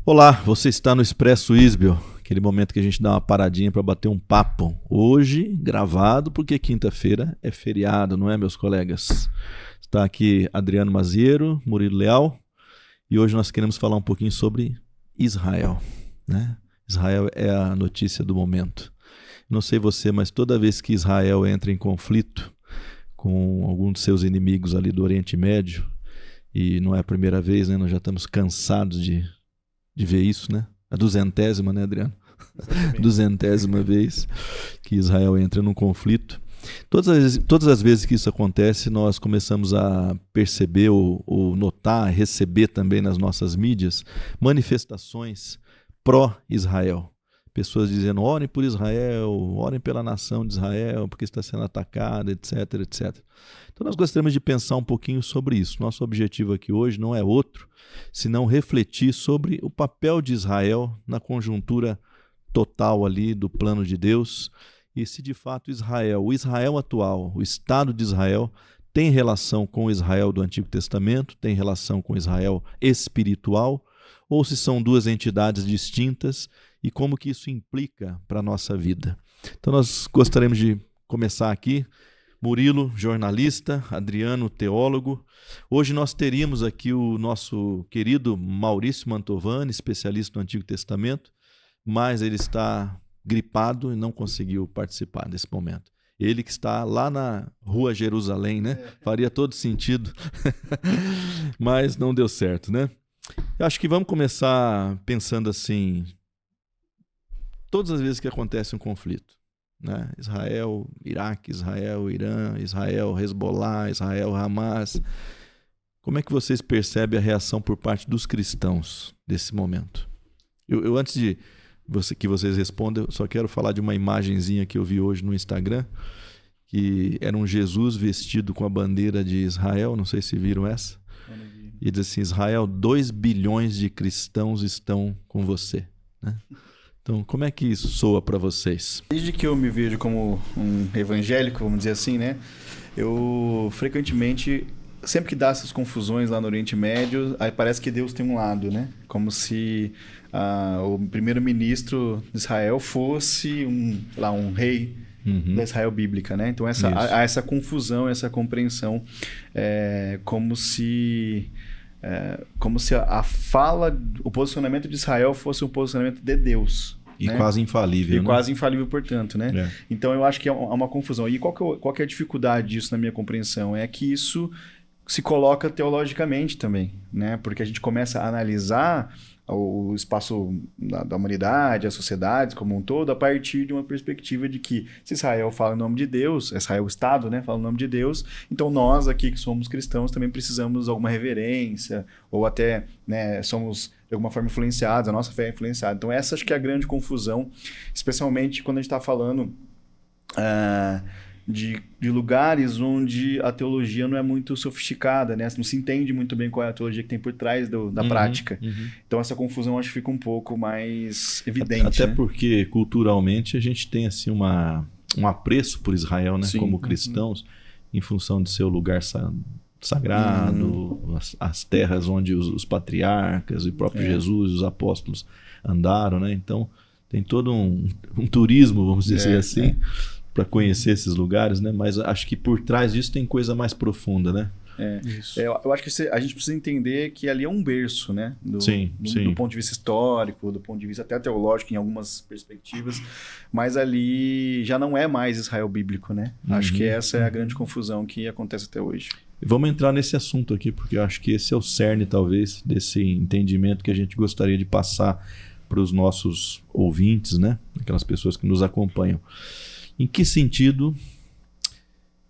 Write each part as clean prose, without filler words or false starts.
Olá, você está no Expresso Isbio, aquele momento que a gente dá uma paradinha para bater um papo. Hoje, gravado, porque quinta-feira é feriado, não é, meus colegas? Está aqui Adriano Maziero, Murilo Leal, e hoje nós queremos falar um pouquinho sobre Israel, né? Israel é a notícia do momento. Não sei você, mas toda vez que Israel entra em conflito com algum dos seus inimigos ali do Oriente Médio, e não é a primeira vez, né? Nós já estamos cansados de ver isso, né? A 200ª, né, Adriano? Exatamente. 200ª vez que Israel entra num conflito. Todas as vezes que isso acontece, nós começamos a perceber ou notar, receber também nas nossas mídias manifestações pró-Israel. Pessoas dizendo, orem por Israel, orem pela nação de Israel, porque está sendo atacada, etc, etc. Então nós gostaríamos de pensar um pouquinho sobre isso. Nosso objetivo aqui hoje não é outro, senão refletir sobre o papel de Israel na conjuntura total ali do plano de Deus, e se de fato Israel, o Israel atual, o Estado de Israel, tem relação com o Israel do Antigo Testamento, tem relação com o Israel espiritual, ou se são duas entidades distintas, e como que isso implica para a nossa vida. Então nós gostaríamos de começar aqui. Murilo, jornalista, Adriano, teólogo. Hoje nós teríamos aqui o nosso querido Maurício Mantovani, especialista no Antigo Testamento, mas ele está gripado e não conseguiu participar desse momento. Ele que está lá na Rua Jerusalém, né? Faria todo sentido, mas não deu certo, né? Eu acho que vamos começar pensando assim, todas as vezes que acontece um conflito, né? Israel, Iraque, Israel, Irã, Israel, Hezbollah, Israel, Hamas. Como é que vocês percebem a reação por parte dos cristãos desse momento? Eu antes de que vocês respondam, eu só quero falar de uma imagenzinha que eu vi hoje no Instagram, que era um Jesus vestido com a bandeira de Israel, não sei se viram essa, e diz assim, Israel, 2 bilhões de cristãos estão com você, né? Então, como é que isso soa para vocês? Desde que eu me vejo como um evangélico, vamos dizer assim, né? Eu frequentemente, sempre que dá essas confusões lá no Oriente Médio, aí parece que Deus tem um lado, né? Como se o primeiro-ministro de Israel fosse um rei da Israel bíblica, né? Então há essa confusão, essa compreensão, como se a fala, o posicionamento de Israel fosse um posicionamento de Deus. E né? quase infalível, né? Quase infalível, portanto, né? Então eu acho que é uma confusão. E qual que é a dificuldade disso na minha compreensão? É que isso se coloca teologicamente também, né? Porque a gente começa a analisar o espaço da humanidade, as sociedades como um todo, a partir de uma perspectiva de que se Israel fala em nome de Deus, Israel, o Estado, né, fala em nome de Deus, então nós aqui que somos cristãos também precisamos de alguma reverência, ou até, né, somos de alguma forma influenciados, a nossa fé é influenciada. Então essa acho que é a grande confusão, especialmente quando a gente está falando de lugares onde a teologia não é muito sofisticada, né? Não se entende muito bem qual é a teologia que tem por trás da prática. Então essa confusão acho que fica um pouco mais evidente. Até né? porque culturalmente a gente tem assim um apreço por Israel, né? Sim. Como cristãos, em função de seu lugar sagrado, as terras onde os patriarcas, o próprio Jesus, os apóstolos andaram, né? Então tem todo um turismo, vamos dizer assim, para conhecer esses lugares, né? Mas acho que por trás disso tem coisa mais profunda, né? Eu acho que a gente precisa entender que ali é um berço, né? Do ponto de vista histórico, do ponto de vista até teológico em algumas perspectivas, mas ali já não é mais Israel bíblico, né? Acho que essa é a grande confusão que acontece até hoje. Vamos entrar nesse assunto aqui, porque eu acho que esse é o cerne, talvez, desse entendimento que a gente gostaria de passar para os nossos ouvintes, né? Aquelas pessoas que nos acompanham. Em que sentido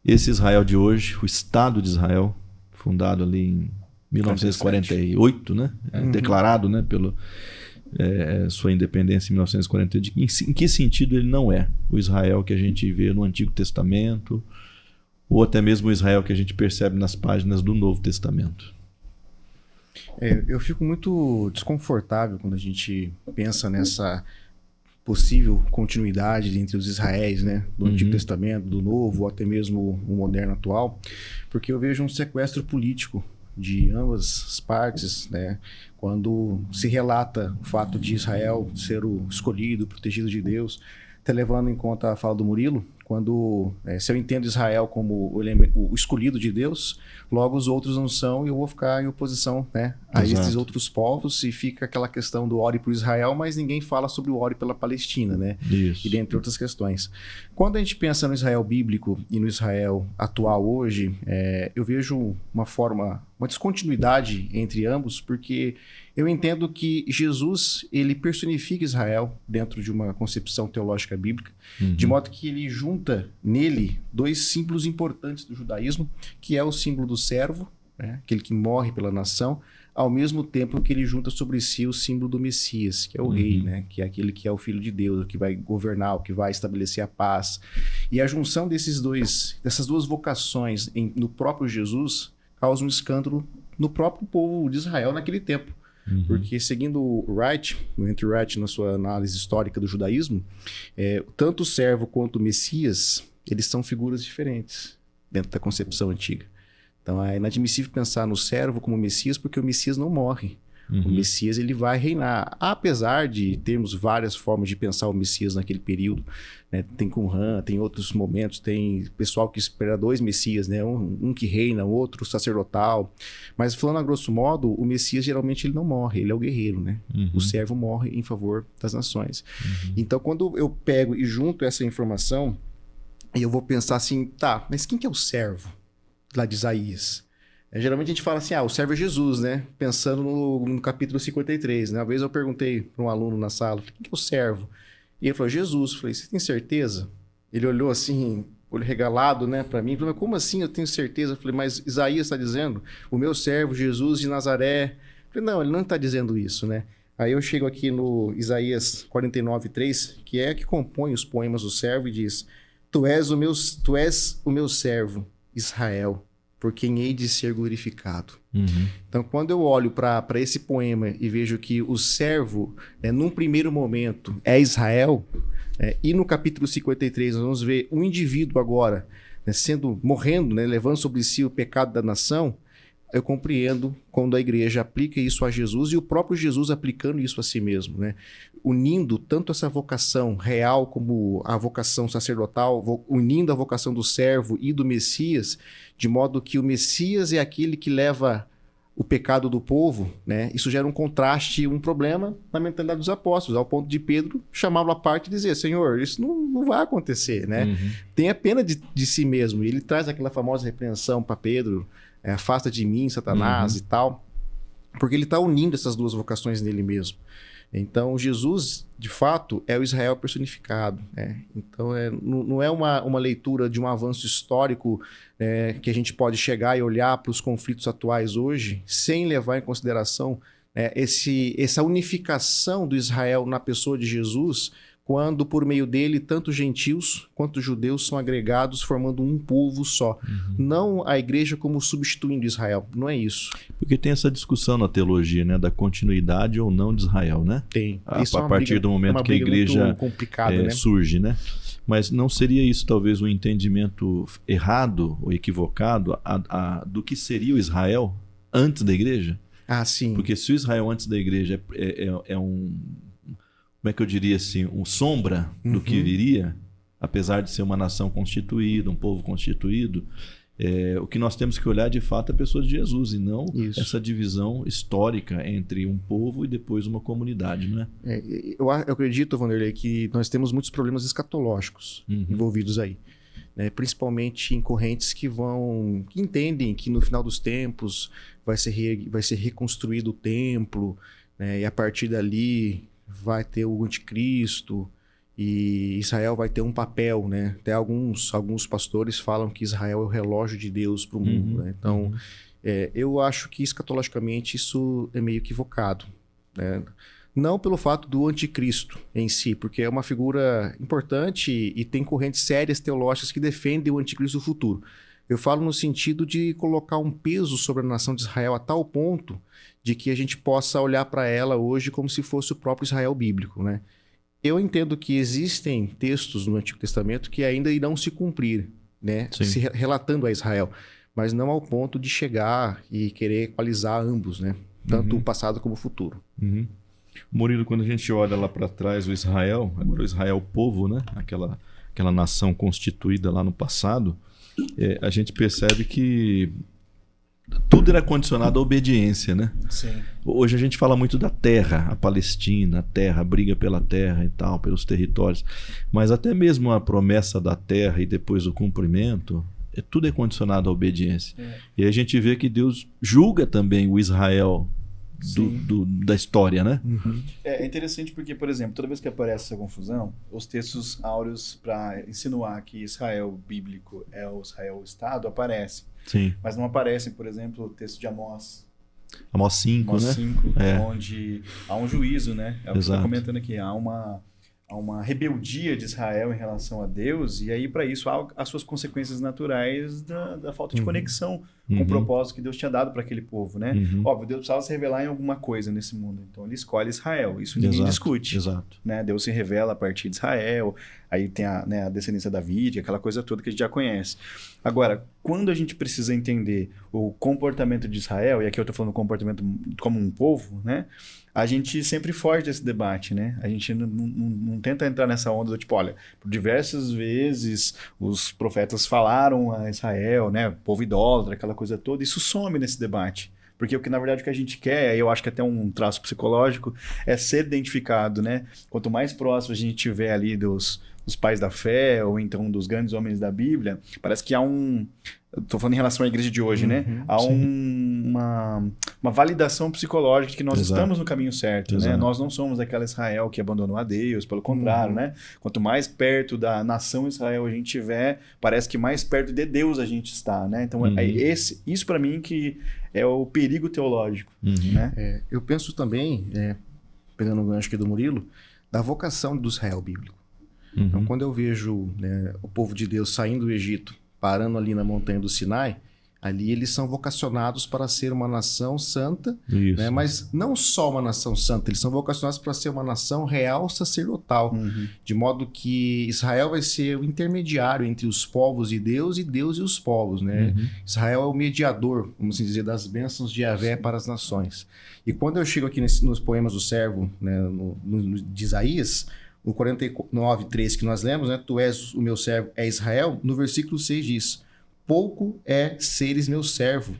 esse Israel de hoje, o Estado de Israel, fundado ali em 1948, né? Declarado, né, pela sua independência em 1948, em que sentido ele não é o Israel que a gente vê no Antigo Testamento, ou até mesmo o Israel que a gente percebe nas páginas do Novo Testamento? Eu fico muito desconfortável quando a gente pensa nessa possível continuidade entre os Israéis, né, do Antigo Testamento, do Novo, ou até mesmo o moderno atual, porque eu vejo um sequestro político de ambas as partes, né? Quando se relata o fato de Israel ser o escolhido, protegido de Deus, até levando em conta a fala do Murilo, se eu entendo Israel como o escolhido de Deus, logo os outros não são e eu vou ficar em oposição, né, a esses outros povos, e fica aquela questão do ore por Israel, mas ninguém fala sobre o ore pela Palestina, né? Isso. E dentre outras questões. Quando a gente pensa no Israel bíblico e no Israel atual hoje, eu vejo uma descontinuidade entre ambos, porque eu entendo que Jesus, ele personifica Israel dentro de uma concepção teológica bíblica, de modo que ele junta nele dois símbolos importantes do judaísmo, que é o símbolo do servo, né, aquele que morre pela nação, ao mesmo tempo que ele junta sobre si o símbolo do Messias, que é o rei, né, que é aquele que é o filho de Deus, o que vai governar, o que vai estabelecer a paz. E a junção dessas duas vocações no próprio Jesus causa um escândalo no próprio povo de Israel naquele tempo. Porque, seguindo o Wright, o Andrew Wright, na sua análise histórica do judaísmo, tanto o servo quanto o Messias, eles são figuras diferentes dentro da concepção antiga. Então, é inadmissível pensar no servo como Messias, porque o Messias não morre. O Messias, ele vai reinar. Apesar de termos várias formas de pensar o Messias naquele período, né? Tem Qumran, tem outros momentos, tem pessoal que espera dois Messias, né? Um que reina, outro sacerdotal. Mas, falando a grosso modo, o Messias geralmente ele não morre, ele é o guerreiro, né? O servo morre em favor das nações. Então, quando eu pego e junto essa informação, eu vou pensar assim, tá, mas quem que é o servo lá de Isaías? Geralmente a gente fala assim, o servo é Jesus, né? Pensando no capítulo 53, né? Uma vez eu perguntei para um aluno na sala, quem que é o servo? E ele falou, Jesus. Eu falei, você tem certeza? Ele olhou assim, olho regalado, né, para mim. Falei, mas como assim eu tenho certeza? Eu falei, mas Isaías está dizendo, o meu servo Jesus de Nazaré. Eu falei, não, ele não está dizendo isso, né? Aí eu chego aqui no Isaías 49:3, que é que compõe os poemas do servo, e diz, tu és o meu servo, Israel, por quem hei de ser glorificado. Então, quando eu olho para esse poema e vejo que o servo, num primeiro momento, é Israel, e no capítulo 53 nós vamos ver um indivíduo agora, né, morrendo, né, levando sobre si o pecado da nação, eu compreendo quando a igreja aplica isso a Jesus e o próprio Jesus aplicando isso a si mesmo, né? Unindo tanto essa vocação real como a vocação sacerdotal, unindo a vocação do servo e do Messias, de modo que o Messias é aquele que leva o pecado do povo, né? Isso gera um contraste, um problema na mentalidade dos apóstolos, ao ponto de Pedro chamá-lo à parte e dizer, Senhor, isso não vai acontecer, né? Tenha pena de si mesmo. E ele traz aquela famosa repreensão para Pedro, afasta de mim, Satanás, e tal, porque ele está unindo essas duas vocações nele mesmo. Então, Jesus, de fato, é o Israel personificado, né? Então, não é uma leitura de um avanço histórico que a gente pode chegar e olhar para os conflitos atuais hoje, sem levar em consideração essa unificação do Israel na pessoa de Jesus, quando, por meio dele, tanto gentios quanto judeus são agregados, formando um povo só. Não a igreja como substituindo Israel, não é isso. Porque tem essa discussão na teologia, né, da continuidade ou não de Israel, né? Tem. Isso a partir do momento que a igreja né? surge, né? Mas não seria isso talvez um entendimento errado ou equivocado do que seria o Israel antes da igreja? Ah, sim. Porque se o Israel antes da igreja é um... como é que eu diria assim, um sombra do que viria, apesar de ser uma nação constituída, um povo constituído, o que nós temos que olhar de fato é a pessoa de Jesus e não essa divisão histórica entre um povo e depois uma comunidade, não é? Eu acredito, Vanderlei, que nós temos muitos problemas escatológicos envolvidos aí, né? Principalmente em correntes que entendem que no final dos tempos vai ser reconstruído o templo, né? E a partir dali vai ter o anticristo e Israel vai ter um papel, né? Até alguns pastores falam que Israel é o relógio de Deus para o mundo, né? Então, eu acho que escatologicamente isso é meio equivocado, né? Não pelo fato do anticristo em si, porque é uma figura importante e tem correntes sérias teológicas que defendem o anticristo futuro. Eu falo no sentido de colocar um peso sobre a nação de Israel a tal ponto de que a gente possa olhar para ela hoje como se fosse o próprio Israel bíblico, né? Eu entendo que existem textos no Antigo Testamento que ainda irão se cumprir, né? Se relatando a Israel. mas não ao ponto de chegar e querer equalizar ambos, né? Tanto o passado como o futuro. Murilo, quando a gente olha lá para trás o Israel, agora o Israel povo, né? Aquela nação constituída lá no passado, a gente percebe que tudo era condicionado à obediência, né? Sim. Hoje a gente fala muito da terra, a Palestina, a terra, a briga pela terra e tal, pelos territórios. Mas até mesmo a promessa da terra e depois o cumprimento, tudo é condicionado à obediência. E aí a gente vê que Deus julga também o Israel da história, né? É interessante porque, por exemplo, toda vez que aparece essa confusão, os textos áureos para insinuar que Israel bíblico é o Israel Estado aparecem. Sim. Mas não aparecem, por exemplo, o texto de Amós. Amós 5, Amós né? 5, onde há um juízo, né? É o que você está comentando aqui. Há uma rebeldia de Israel em relação a Deus, e aí para isso há as suas consequências naturais da falta de conexão com o propósito que Deus tinha dado para aquele povo, né? Óbvio, Deus precisava se revelar em alguma coisa nesse mundo, então ele escolhe Israel, isso ninguém discute. Exato. Né? Deus se revela a partir de Israel, aí tem a descendência da Davi, aquela coisa toda que a gente já conhece. Agora, quando a gente precisa entender o comportamento de Israel, e aqui eu estou falando do comportamento como um povo, né? A gente sempre foge desse debate, né? A gente não tenta entrar nessa onda do tipo, olha, por diversas vezes os profetas falaram a Israel, né? Povo idólatra, aquela coisa toda, isso some nesse debate. Porque o que, na verdade, o que a gente quer, eu acho que até um traço psicológico, é ser identificado, né? Quanto mais próximo a gente tiver ali dos pais da fé, ou então dos grandes homens da Bíblia, parece que há estou falando em relação à igreja de hoje, né? Há uma validação psicológica de que nós estamos no caminho certo, né? Nós não somos aquela Israel que abandonou a Deus, pelo contrário, né? Quanto mais perto da nação Israel a gente estiver, parece que mais perto de Deus a gente está, né? Então, isso para mim que é o perigo teológico, né? Eu penso também, pegando o gancho aqui do Murilo, da vocação do Israel bíblico. Então, quando eu vejo, né, o povo de Deus saindo do Egito, parando ali na montanha do Sinai, ali eles são vocacionados para ser uma nação santa, né? Mas não só uma nação santa, eles são vocacionados para ser uma nação real sacerdotal, de modo que Israel vai ser o intermediário entre os povos e Deus e os povos, né? Israel é o mediador, vamos assim dizer, das bênçãos de Yahvé para as nações. E quando eu chego aqui nos poemas do servo, né, de Isaías, no 49:3 que nós lemos, né? Tu és o meu servo, é Israel. No versículo 6 diz: pouco é seres meu servo,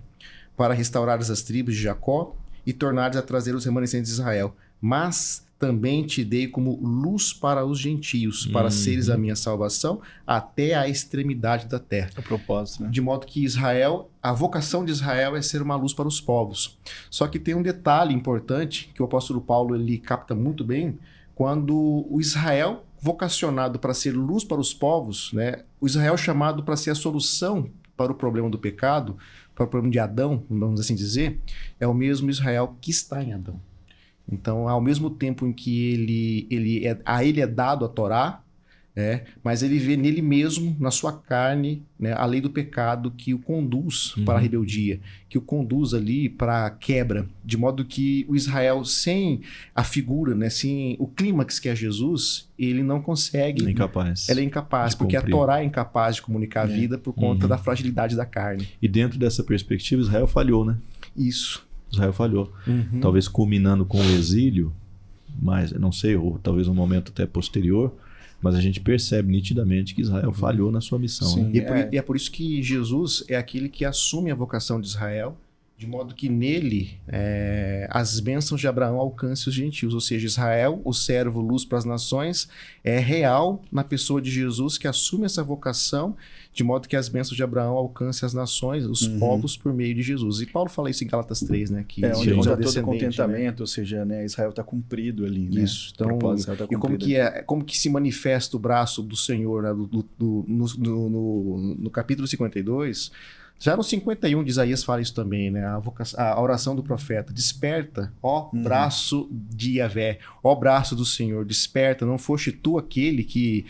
para restaurares as tribos de Jacó e tornares a trazer os remanescentes de Israel. Mas também te dei como luz para os gentios, para seres a minha salvação até a extremidade da terra. O propósito, né? De modo que Israel, a vocação de Israel é ser uma luz para os povos. Só que tem um detalhe importante que o apóstolo Paulo ele capta muito bem. Quando o Israel, vocacionado para ser luz para os povos, né? O Israel chamado para ser a solução para o problema do pecado, para o problema de Adão, vamos assim dizer, é o mesmo Israel que está em Adão. Então, ao mesmo tempo em que a ele é dado a Torá, mas ele vê nele mesmo, na sua carne, né, a lei do pecado que o conduz para a rebeldia, que o conduz ali para a quebra, de modo que o Israel, sem a figura, né, sem o clímax que é Jesus, ele não consegue. Ele é incapaz. Ele é incapaz, porque a Torá é incapaz de comunicar a vida por conta da fragilidade da carne. E dentro dessa perspectiva, Israel falhou, né? Isso. Israel falhou. Talvez culminando com o exílio, mas não sei, ou talvez um momento até posterior, mas a gente percebe nitidamente que Israel falhou na sua missão. Sim, né? E é por isso que Jesus é aquele que assume a vocação de Israel, de modo que nele as bênçãos de Abraão alcancem os gentios. Ou seja, Israel, o servo luz para as nações, é real na pessoa de Jesus que assume essa vocação, de modo que as bênçãos de Abraão alcancem as nações, os povos, por meio de Jesus. E Paulo fala isso em Gálatas 3, né? Que onde há todo contentamento, né? Ou seja, né, Israel está cumprido ali, né? Isso. Então, tá e como que se manifesta o braço do Senhor, né? No capítulo 52... Já no 51 de Isaías fala isso também, né? A oração do profeta: desperta, ó braço de Yahvé, ó braço do Senhor, desperta, não foste tu aquele que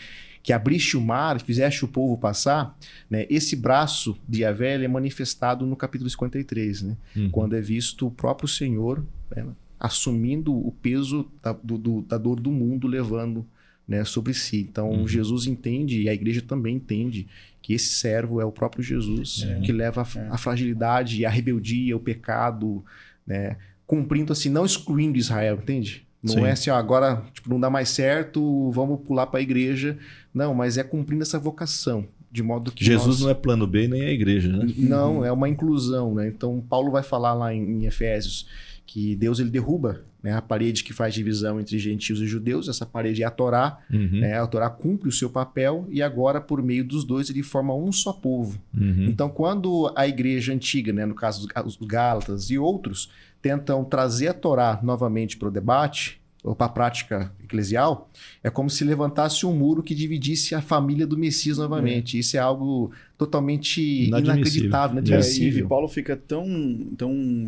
abriste o mar, fizeste o povo passar, né? Esse braço de Yahvé ele é manifestado no capítulo 53, né? Quando é visto o próprio Senhor, né, assumindo o peso da dor do mundo, levando né, sobre si. Então, Jesus entende, e a igreja também entende, que esse servo é o próprio Jesus, que leva a fragilidade, a rebeldia, o pecado, né, cumprindo assim, não excluindo Israel, entende? Não é assim, ó, agora tipo, não dá mais certo, vamos pular para a igreja. Não, mas é cumprindo essa vocação. De modo que Jesus não é plano B nem a igreja, né? Não, é uma inclusão, né? Então, Paulo vai falar lá em Efésios que Deus ele derruba, né, a parede que faz divisão entre gentios e judeus. Essa parede é a Torá. Né? A Torá cumpre o seu papel e agora, por meio dos dois, ele forma um só povo. Então, quando a igreja antiga, né, no caso os Gálatas e outros, tentam trazer a Torá novamente para o debate, ou para a prática eclesial, é como se levantasse um muro que dividisse a família do Messias novamente. Isso é algo totalmente inacreditável, inadmissível. E Paulo fica tão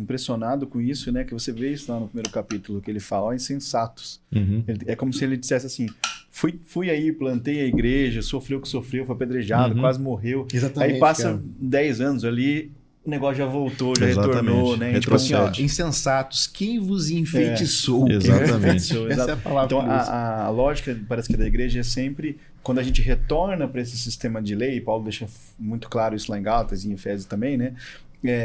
impressionado com isso, né, que você vê isso lá no primeiro capítulo, que ele fala, ó, insensatos. É como se ele dissesse assim, fui aí, plantei a igreja, sofreu o que sofreu, foi apedrejado, quase morreu. Exatamente, aí passa 10 anos ali, o negócio já voltou, já retornou, né? Tipo assim, ó, insensatos, quem vos enfeitiçou? Exatamente. Essa é a palavra. Então, a lógica, parece que da igreja é sempre, quando a gente retorna para esse sistema de lei, Paulo deixa muito claro isso lá em Gálatas e em Efésios também, né?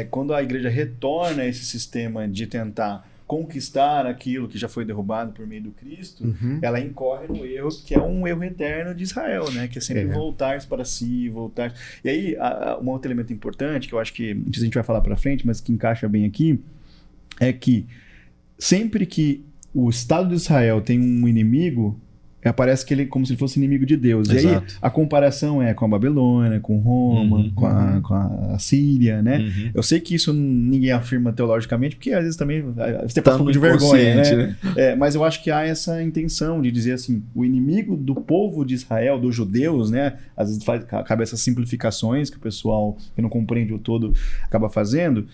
Quando a igreja retorna a esse sistema de tentar conquistar aquilo que já foi derrubado por meio do Cristo, ela incorre no erro que é um erro eterno de Israel, né? Que é sempre voltar para si, voltar. E aí, um outro elemento importante, que eu acho que, não sei se a gente vai falar para frente, mas que encaixa bem aqui, é que sempre que o Estado de Israel tem um inimigo, parece que ele como se ele fosse inimigo de Deus. Exato. E aí a comparação é com a Babilônia, com Roma, com a Síria, né? Eu sei que isso ninguém afirma teologicamente, porque às vezes também você passa um pouco de vergonha, né? Mas eu acho que há essa intenção de dizer assim, o inimigo do povo de Israel, dos judeus, né? Às vezes cabe essas simplificações que o pessoal que não compreende o todo acaba fazendo,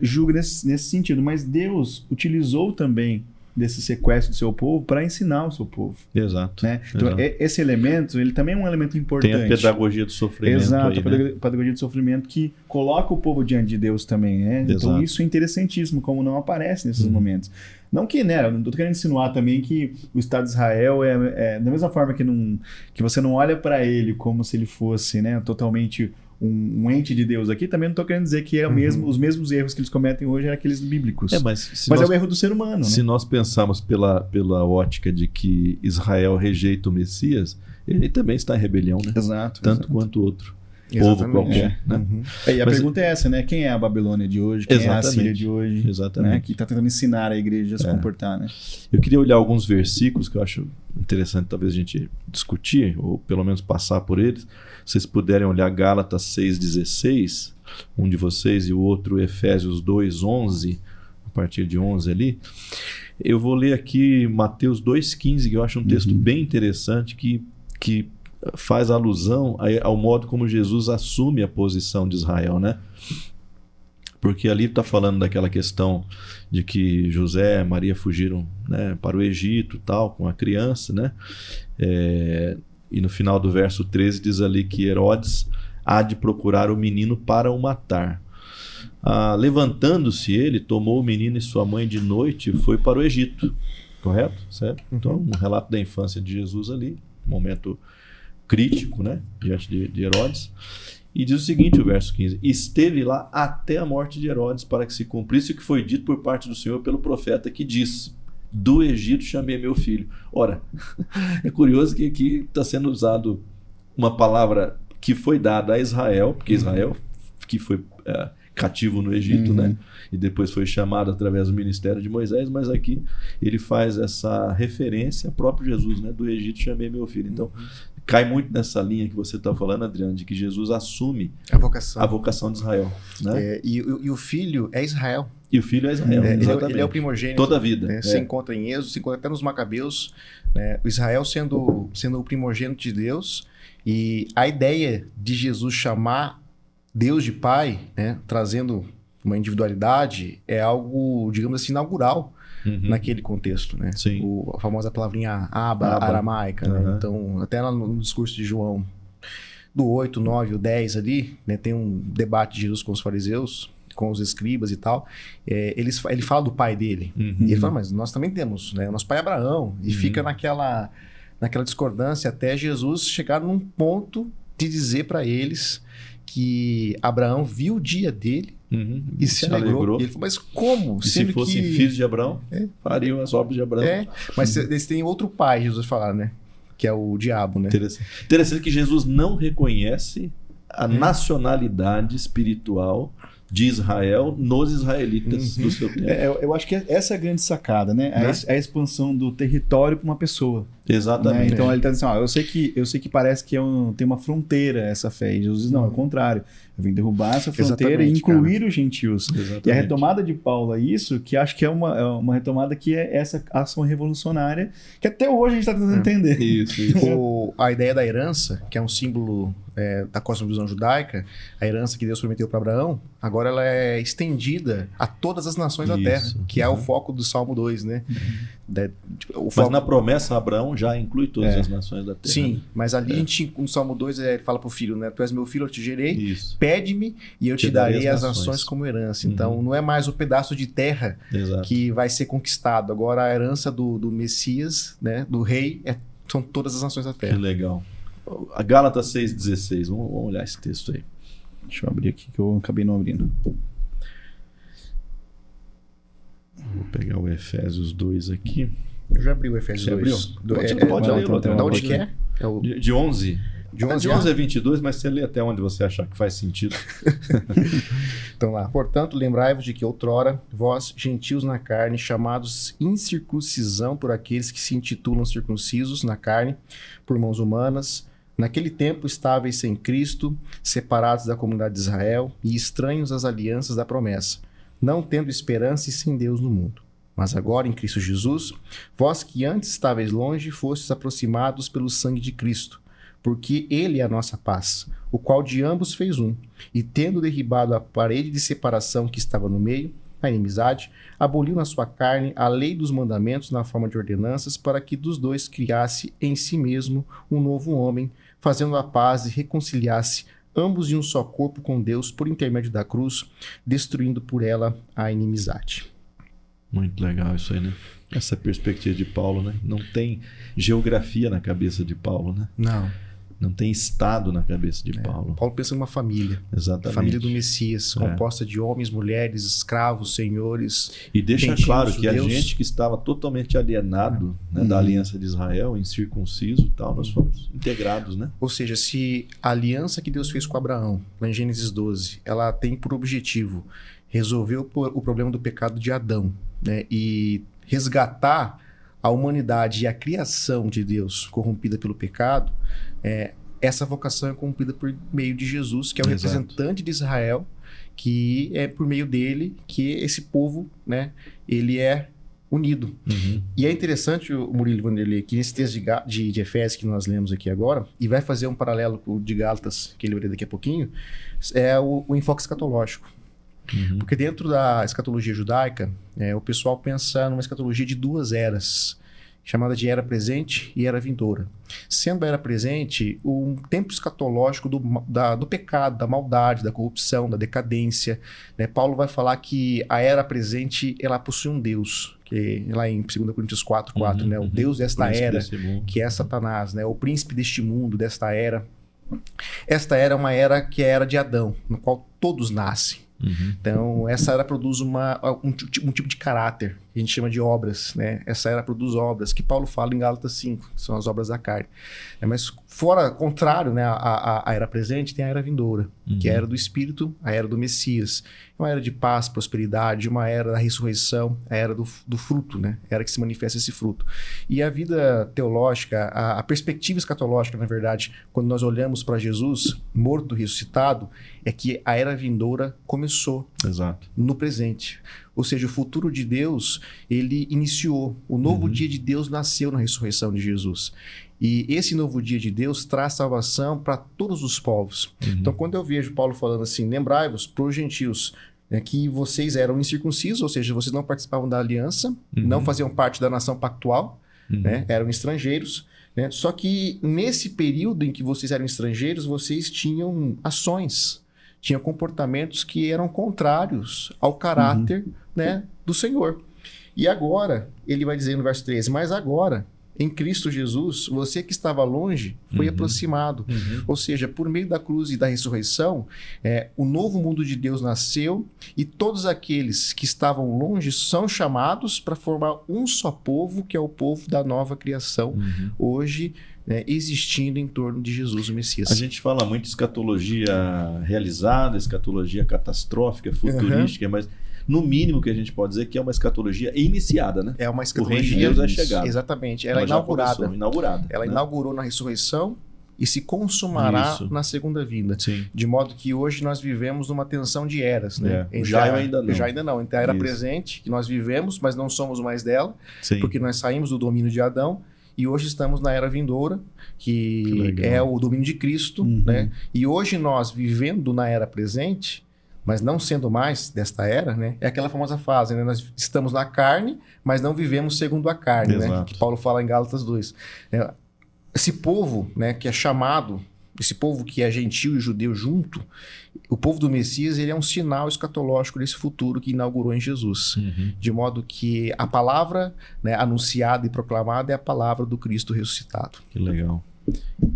julga nesse sentido. Mas Deus utilizou também desse sequestro do seu povo para ensinar o seu povo. Exato. Né? Então, esse elemento, ele também é um elemento importante. Tem a pedagogia do sofrimento. Exato, aí, a pedagogia do sofrimento que coloca o povo diante de Deus também. Né? Então, isso é interessantíssimo, como não aparece nesses momentos. Não que, né, eu não estou querendo insinuar também que o Estado de Israel da mesma forma que você não olha para ele como se ele fosse, né, totalmente um ente de Deus aqui, também não estou querendo dizer que é os mesmos erros que eles cometem hoje eram aqueles bíblicos. Mas é o erro do ser humano. Se nós pensarmos pela ótica de que Israel rejeita o Messias, ele também está em rebelião, né? Exato. Tanto quanto outro. Povo qualquer. Né? E a pergunta é essa, né? Quem é a Babilônia de hoje? Quem é a Síria de hoje? Exatamente. Né? Que está tentando ensinar a igreja a se comportar, né? Eu queria olhar alguns versículos que eu acho interessante talvez a gente discutir, ou pelo menos passar por eles. Se vocês puderem olhar Gálatas 6,16, um de vocês, e o outro Efésios 2,11, a partir de 11 ali. Eu vou ler aqui Mateus 2,15, que eu acho um texto bem interessante, que faz alusão ao modo como Jesus assume a posição de Israel, né? Porque ali está falando daquela questão de que José e Maria fugiram, né, para o Egito, tal, com a criança, né? E no final do verso 13 diz ali que Herodes há de procurar o menino para o matar. Levantando-se ele, tomou o menino e sua mãe de noite e foi para o Egito. Correto? Certo? Então, um relato da infância de Jesus ali, momento crítico, né, diante de Herodes. E diz o seguinte, o verso 15: esteve lá até a morte de Herodes, para que se cumprisse o que foi dito por parte do Senhor pelo profeta, que diz: do Egito chamei meu filho. Ora, é curioso que aqui está sendo usado uma palavra que foi dada a Israel, porque Israel que foi cativo no Egito, né? E depois foi chamado através do ministério de Moisés, mas aqui ele faz essa referência ao próprio Jesus, né? Do Egito chamei meu filho. Então, cai muito nessa linha que você está falando, Adriano, de que Jesus assume a vocação de Israel, né? E o filho é Israel. E o filho é Israel, ele é o primogênito. Toda a vida. Né? Se encontra em Êxodo, se encontra até nos Macabeus, né? O Israel sendo o primogênito de Deus, e a ideia de Jesus chamar Deus de Pai, né, trazendo uma individualidade, é algo, digamos assim, inaugural naquele contexto, né? A famosa palavrinha Abba. Aramaica, né? Então, até lá no discurso de João, do 8, 9, o 10 ali, né, tem um debate de Jesus com os fariseus, com os escribas e tal. Ele fala do pai dele. E ele fala, mas nós também temos, né? O nosso pai é Abraão. E fica naquela discordância, até Jesus chegar num ponto de dizer para eles que Abraão viu o dia dele e se alegrou. E ele falou, mas como? E se fossem filhos de Abraão, fariam as obras de Abraão. Mas eles têm outro pai, Jesus falaram, né? Que é o diabo, né? Interessante que Jesus não reconhece a nacionalidade espiritual de Israel nos israelitas do seu tempo. Eu acho que essa é a grande sacada, né? A expansão do território para uma pessoa. Exatamente. Né? Então ele está dizendo assim, eu sei que parece que tem uma fronteira essa fé. E Jesus diz, não, é o contrário. Eu vim derrubar essa fronteira e incluir os gentios. Exatamente. E a retomada de Paulo a isso, que acho que é uma retomada que é essa ação revolucionária, que até hoje a gente está tentando entender. Isso. A ideia da herança, que é um símbolo da cosmovisão judaica, a herança que Deus prometeu para Abraão, agora ela é estendida a todas as nações da terra, que é o foco do Salmo 2, né? Mas na promessa, Abraão já inclui todas as nações da terra. Sim, mas ali a gente, no Salmo 2, ele fala para o filho, né? Tu és meu filho, eu te gerei, pede-me e eu te darei as nações como herança. Então, não é mais o pedaço de terra que vai ser conquistado. Agora, a herança do Messias, né? Do rei, são todas as nações da terra. Que legal. A Gálatas 6,16. Vamos olhar esse texto aí. Deixa eu abrir aqui, que eu acabei não abrindo. Vou pegar o Efésios 2 aqui. Eu já abri o Efésios 2. Pode ler. De onde que é? De 11. De 11 a 22, mas você lê até onde você achar que faz sentido. Então lá. Portanto, lembrai-vos de que outrora, vós, gentios na carne, chamados incircuncisão por aqueles que se intitulam circuncisos na carne, por mãos humanas, naquele tempo estáveis sem Cristo, separados da comunidade de Israel e estranhos às alianças da promessa, não tendo esperança e sem Deus no mundo. Mas agora, em Cristo Jesus, vós que antes estáveis longe, fostes aproximados pelo sangue de Cristo, porque Ele é a nossa paz, o qual de ambos fez um, e tendo derribado a parede de separação que estava no meio, a inimizade, aboliu na sua carne a lei dos mandamentos na forma de ordenanças, para que dos dois criasse em si mesmo um novo homem, fazendo a paz e reconciliasse ambos em um só corpo com Deus por intermédio da cruz, destruindo por ela a inimizade. Muito legal isso aí, né? Essa perspectiva de Paulo, né? Não tem geografia na cabeça de Paulo, né? Não tem estado na cabeça de Paulo. Paulo pensa em uma família. Exatamente. A família do Messias, composta de homens, mulheres, escravos, senhores. E deixa claro que a gente que estava totalmente alienado da aliança de Israel, incircunciso e tal, nós fomos integrados, né? Ou seja, se a aliança que Deus fez com Abraão, lá em Gênesis 12, ela tem por objetivo resolver o problema do pecado de Adão, né? E resgatar a humanidade e a criação de Deus corrompida pelo pecado, essa vocação é cumprida por meio de Jesus, que é o representante de Israel, que é por meio dele que esse povo, né, ele é unido. E é interessante, o Murilo Vanderlei, que nesse texto de Efésios que nós lemos aqui agora, e vai fazer um paralelo com o de Gálatas, que ele vai ler daqui a pouquinho, é o enfoque escatológico. Porque dentro da escatologia judaica, o pessoal pensa numa escatologia de duas eras, chamada de era presente e era vindoura. Sendo a era presente um tempo escatológico do pecado, da maldade, da corrupção, da decadência. Né? Paulo vai falar que a era presente ela possui um Deus, que lá em 2 Coríntios 4:4, né? O Deus desta era, que é Satanás, né? O príncipe deste mundo, desta era. Esta era é uma era que é a era de Adão, no qual todos nascem. Então, essa era produz um tipo de caráter, que a gente chama de obras, né? Essa era produz obras, que Paulo fala em Gálatas 5, que são as obras da carne. Mas fora, contrário, né, a era presente, tem a era vindoura, que é a era do Espírito, a era do Messias. Uma era de paz, prosperidade, uma era da ressurreição, a era do fruto, né? A era que se manifesta esse fruto. E a vida teológica, a perspectiva escatológica, na verdade, quando nós olhamos para Jesus, morto, ressuscitado, é que a era vindoura começou no presente. Ou seja, o futuro de Deus, ele iniciou. O novo dia de Deus nasceu na ressurreição de Jesus. E esse novo dia de Deus traz salvação para todos os povos. Então, quando eu vejo Paulo falando assim, lembrai-vos para os gentios, né, que vocês eram incircuncisos, ou seja, vocês não participavam da aliança, não faziam parte da nação pactual, né, eram estrangeiros. Né? Só que nesse período em que vocês eram estrangeiros, vocês tinham ações, tinham comportamentos que eram contrários ao caráter, né, do Senhor. E agora, ele vai dizer no verso 13, mas agora, em Cristo Jesus, você que estava longe foi aproximado. Ou seja, por meio da cruz e da ressurreição, o novo mundo de Deus nasceu e todos aqueles que estavam longe são chamados para formar um só povo, que é o povo da nova criação, hoje existindo em torno de Jesus, o Messias. A gente fala muito de escatologia realizada, escatologia catastrófica, futurística, mas no mínimo que a gente pode dizer que é uma escatologia iniciada, né? É uma escatologia. O reino de Deus é chegado. Exatamente. Ela é inaugurada. Ela inaugurou na ressurreição e se consumará na segunda vinda. Sim. De modo que hoje nós vivemos numa tensão de eras, né? Já ainda não. Entre a era presente, que nós vivemos, mas não somos mais dela, porque nós saímos do domínio de Adão. E hoje estamos na era vindoura, que é o domínio de Cristo, né? E hoje nós, vivendo na era presente, mas não sendo mais desta era, né? É aquela famosa frase, né? Nós estamos na carne, mas não vivemos segundo a carne, né? Que Paulo fala em Gálatas 2. Esse povo, né, que é chamado, esse povo que é gentil e judeu junto, o povo do Messias, ele é um sinal escatológico desse futuro que inaugurou em Jesus. De modo que a palavra, né, anunciada e proclamada é a palavra do Cristo ressuscitado. Que legal.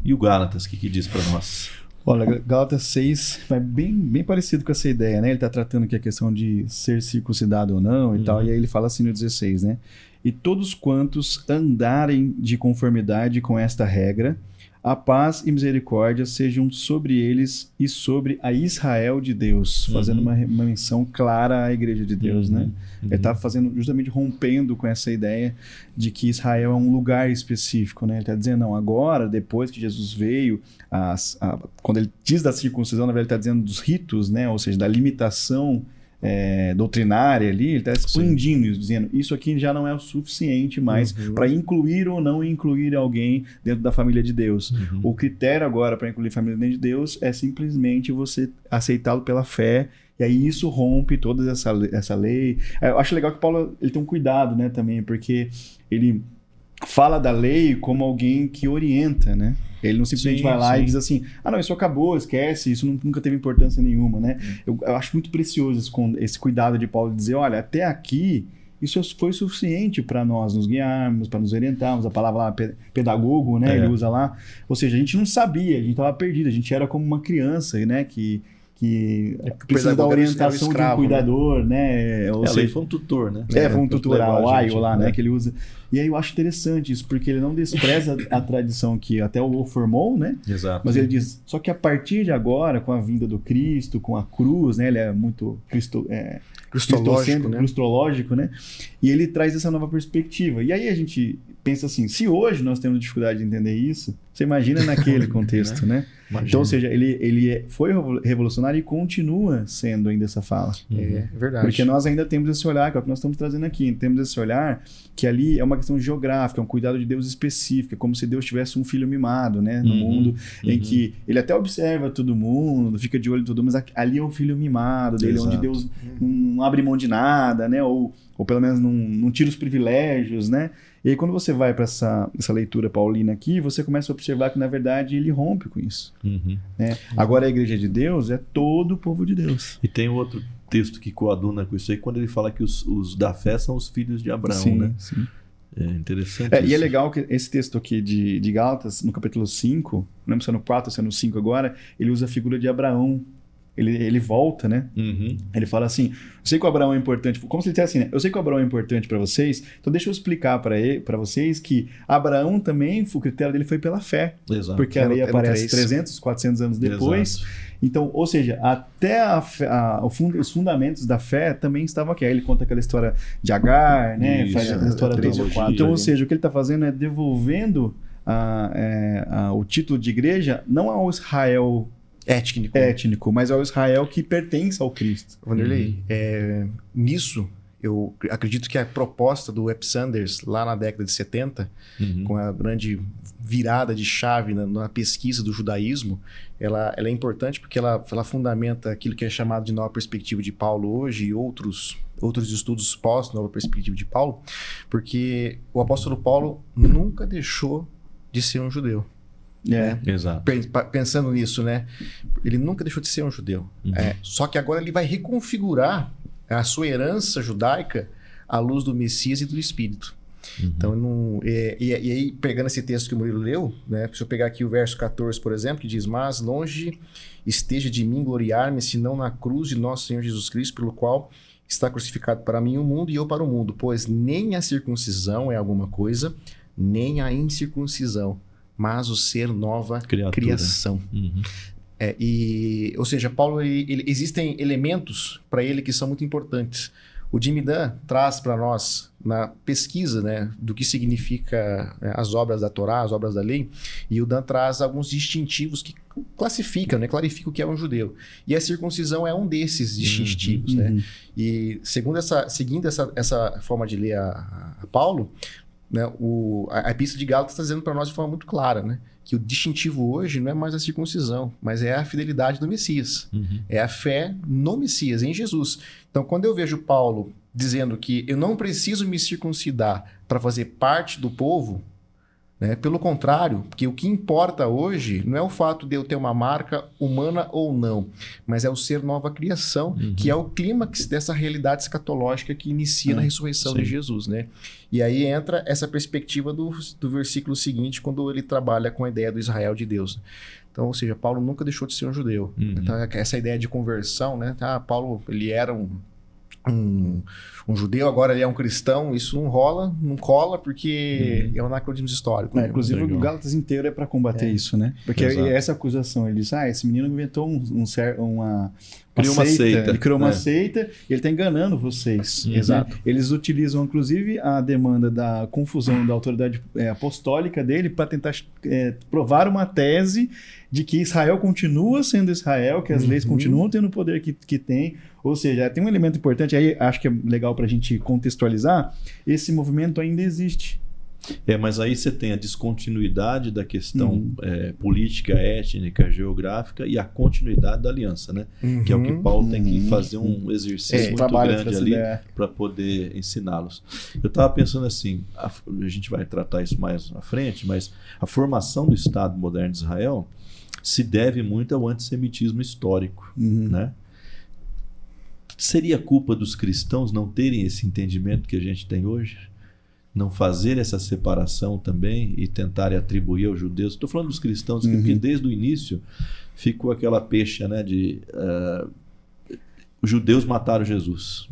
E o Gálatas, o que diz para nós? Olha, Gálatas 6 vai bem parecido com essa ideia, né? Ele está tratando aqui a questão de ser circuncidado ou não e tal, e aí ele fala assim no 16, né? E todos quantos andarem de conformidade com esta regra, a paz e misericórdia sejam sobre eles e sobre a Israel de Deus, fazendo uma menção clara à igreja de Deus, né? Ele está fazendo, justamente rompendo com essa ideia de que Israel é um lugar específico, né? Ele está dizendo, não, agora, depois que Jesus veio, quando ele diz da circuncisão, na verdade ele está dizendo dos ritos, né? Ou seja, da limitação doutrinária ali, ele está expandindo isso, dizendo isso aqui já não é o suficiente mais para incluir ou não incluir alguém dentro da família de Deus. O critério agora para incluir a família dentro de Deus é simplesmente você aceitá-lo pela fé, e aí isso rompe toda essa lei. Eu acho legal que Paulo ele tem um cuidado, né, também, porque ele fala da lei como alguém que orienta, né? Ele não simplesmente vai lá e diz assim, não, isso acabou, esquece, isso nunca teve importância nenhuma, né? Eu acho muito precioso esse cuidado de Paulo de dizer, olha, até aqui isso foi suficiente para nós nos guiarmos, para nos orientarmos. A palavra lá, pedagogo, né? Ele usa lá. Ou seja, a gente não sabia, a gente estava perdido, a gente era como uma criança, né? Que precisa da orientação de um cuidador, né? A lei foi um tutor, né? Foi um tutor, o aio lá, né? Que ele usa. E aí eu acho interessante isso, porque ele não despreza a tradição que até o formou, né? Exato. Mas ele diz, só que a partir de agora, com a vinda do Cristo, com a cruz, né? Ele é muito cristológico, né? E ele traz essa nova perspectiva. E aí a gente pensa assim, se hoje nós temos dificuldade de entender isso, você imagina naquele contexto, né? Imagina. Então, ou seja, ele foi revolucionário e continua sendo ainda essa fala. É verdade. Porque nós ainda temos esse olhar, que é o que nós estamos trazendo aqui. Temos esse olhar que ali é uma questão geográfica, é um cuidado de Deus específico, é como se Deus tivesse um filho mimado, né? No mundo em que ele até observa todo mundo, fica de olho em todo mundo, mas ali é o filho mimado dele, onde Deus não abre mão de nada, né? Ou pelo menos não tira os privilégios, né? E aí quando você vai para essa leitura paulina aqui, você começa a observar que na verdade ele rompe com isso. Né? Agora a igreja de Deus é todo o povo de Deus. E tem outro texto que coaduna com isso aí, quando ele fala que os da fé são os filhos de Abraão, né? Sim. É interessante isso. E é legal que esse texto aqui de Gálatas, no capítulo 5, não lembro se é no 4 ou se é no 5 agora, ele usa a figura de Abraão. Ele volta, né? Ele fala assim, eu sei que o Abraão é importante, como se ele dissesse assim, né? Eu sei que o Abraão é importante para vocês, então deixa eu explicar para vocês que Abraão também, o critério dele foi pela fé. Exato. Porque a lei aparece 300, 400 anos depois. Exato. Então, ou seja, até os fundamentos da fé também estavam aqui. Aí ele conta aquela história de Agar, né? Faz a história toda. Então, ou seja, o que ele está fazendo é devolvendo o título de igreja não ao Israel étnico, mas ao Israel que pertence ao Cristo. Vanderlei, nisso eu acredito que a proposta do Webb Sanders lá na década de 70, com a grande virada de chave na pesquisa do judaísmo, ela é importante porque ela fundamenta aquilo que é chamado de nova perspectiva de Paulo hoje e outros estudos pós-nova perspectiva de Paulo, porque o apóstolo Paulo nunca deixou de ser um judeu. Exato. Pensando nisso, né? Ele nunca deixou de ser um judeu. Só que agora ele vai reconfigurar a sua herança judaica à luz do Messias e do Espírito. Então, e aí, pegando esse texto que o Murilo leu, né, se eu pegar aqui o verso 14, por exemplo, que diz: mas longe esteja de mim gloriar-me, senão na cruz de nosso Senhor Jesus Cristo, pelo qual está crucificado para mim o mundo e eu para o mundo. Pois nem a circuncisão é alguma coisa, nem a incircuncisão, mas o ser nova criação. Ou seja, Paulo, existem elementos para ele que são muito importantes. O Jimmy Dunn traz para nós, na pesquisa, né, do que significa as obras da Torá, as obras da lei, e o Dunn traz alguns distintivos que classificam, né, clarificam o que é um judeu. E a circuncisão é um desses distintivos. Né? E seguindo essa forma de ler a Paulo, né, a Epístola de Gálatas está dizendo para nós de forma muito clara, né, que o distintivo hoje não é mais a circuncisão, mas é a fidelidade do Messias. É a fé no Messias, em Jesus. Então, quando eu vejo Paulo dizendo que eu não preciso me circuncidar para fazer parte do povo, né, pelo contrário, porque o que importa hoje não é o fato de eu ter uma marca humana ou não, mas é o ser nova criação, que é o clímax dessa realidade escatológica que inicia na ressurreição de Jesus, né? E aí entra essa perspectiva do versículo seguinte, quando ele trabalha com a ideia do Israel de Deus. Então, ou seja, Paulo nunca deixou de ser um judeu. Então, essa ideia de conversão, né? Paulo, ele era um judeu, agora ele é um cristão, isso não rola, não cola, porque é um anacronismo histórico. Inclusive o Gálatas inteiro é para combater isso, né? Porque essa acusação, ele diz, esse menino inventou uma seita. Ele criou uma seita e ele está enganando vocês. Exato. Eles utilizam, inclusive, a demanda da confusão da autoridade apostólica dele para tentar provar uma tese de que Israel continua sendo Israel, que as leis continuam tendo o poder que tem. Ou seja, tem um elemento importante, aí acho que é legal para a gente contextualizar, esse movimento ainda existe. Mas aí você tem a descontinuidade da questão política, étnica, geográfica e a continuidade da aliança, né? Que é o que Paulo tem que fazer um exercício muito grande ali para poder ensiná-los. Eu estava pensando assim, a gente vai tratar isso mais à frente, mas a formação do Estado moderno de Israel se deve muito ao antissemitismo histórico, né? Seria culpa dos cristãos não terem esse entendimento que a gente tem hoje? Não fazer essa separação também e tentarem atribuir aos judeus? Estou falando dos cristãos, porque desde o início ficou aquela pecha, né, de os judeus mataram Jesus.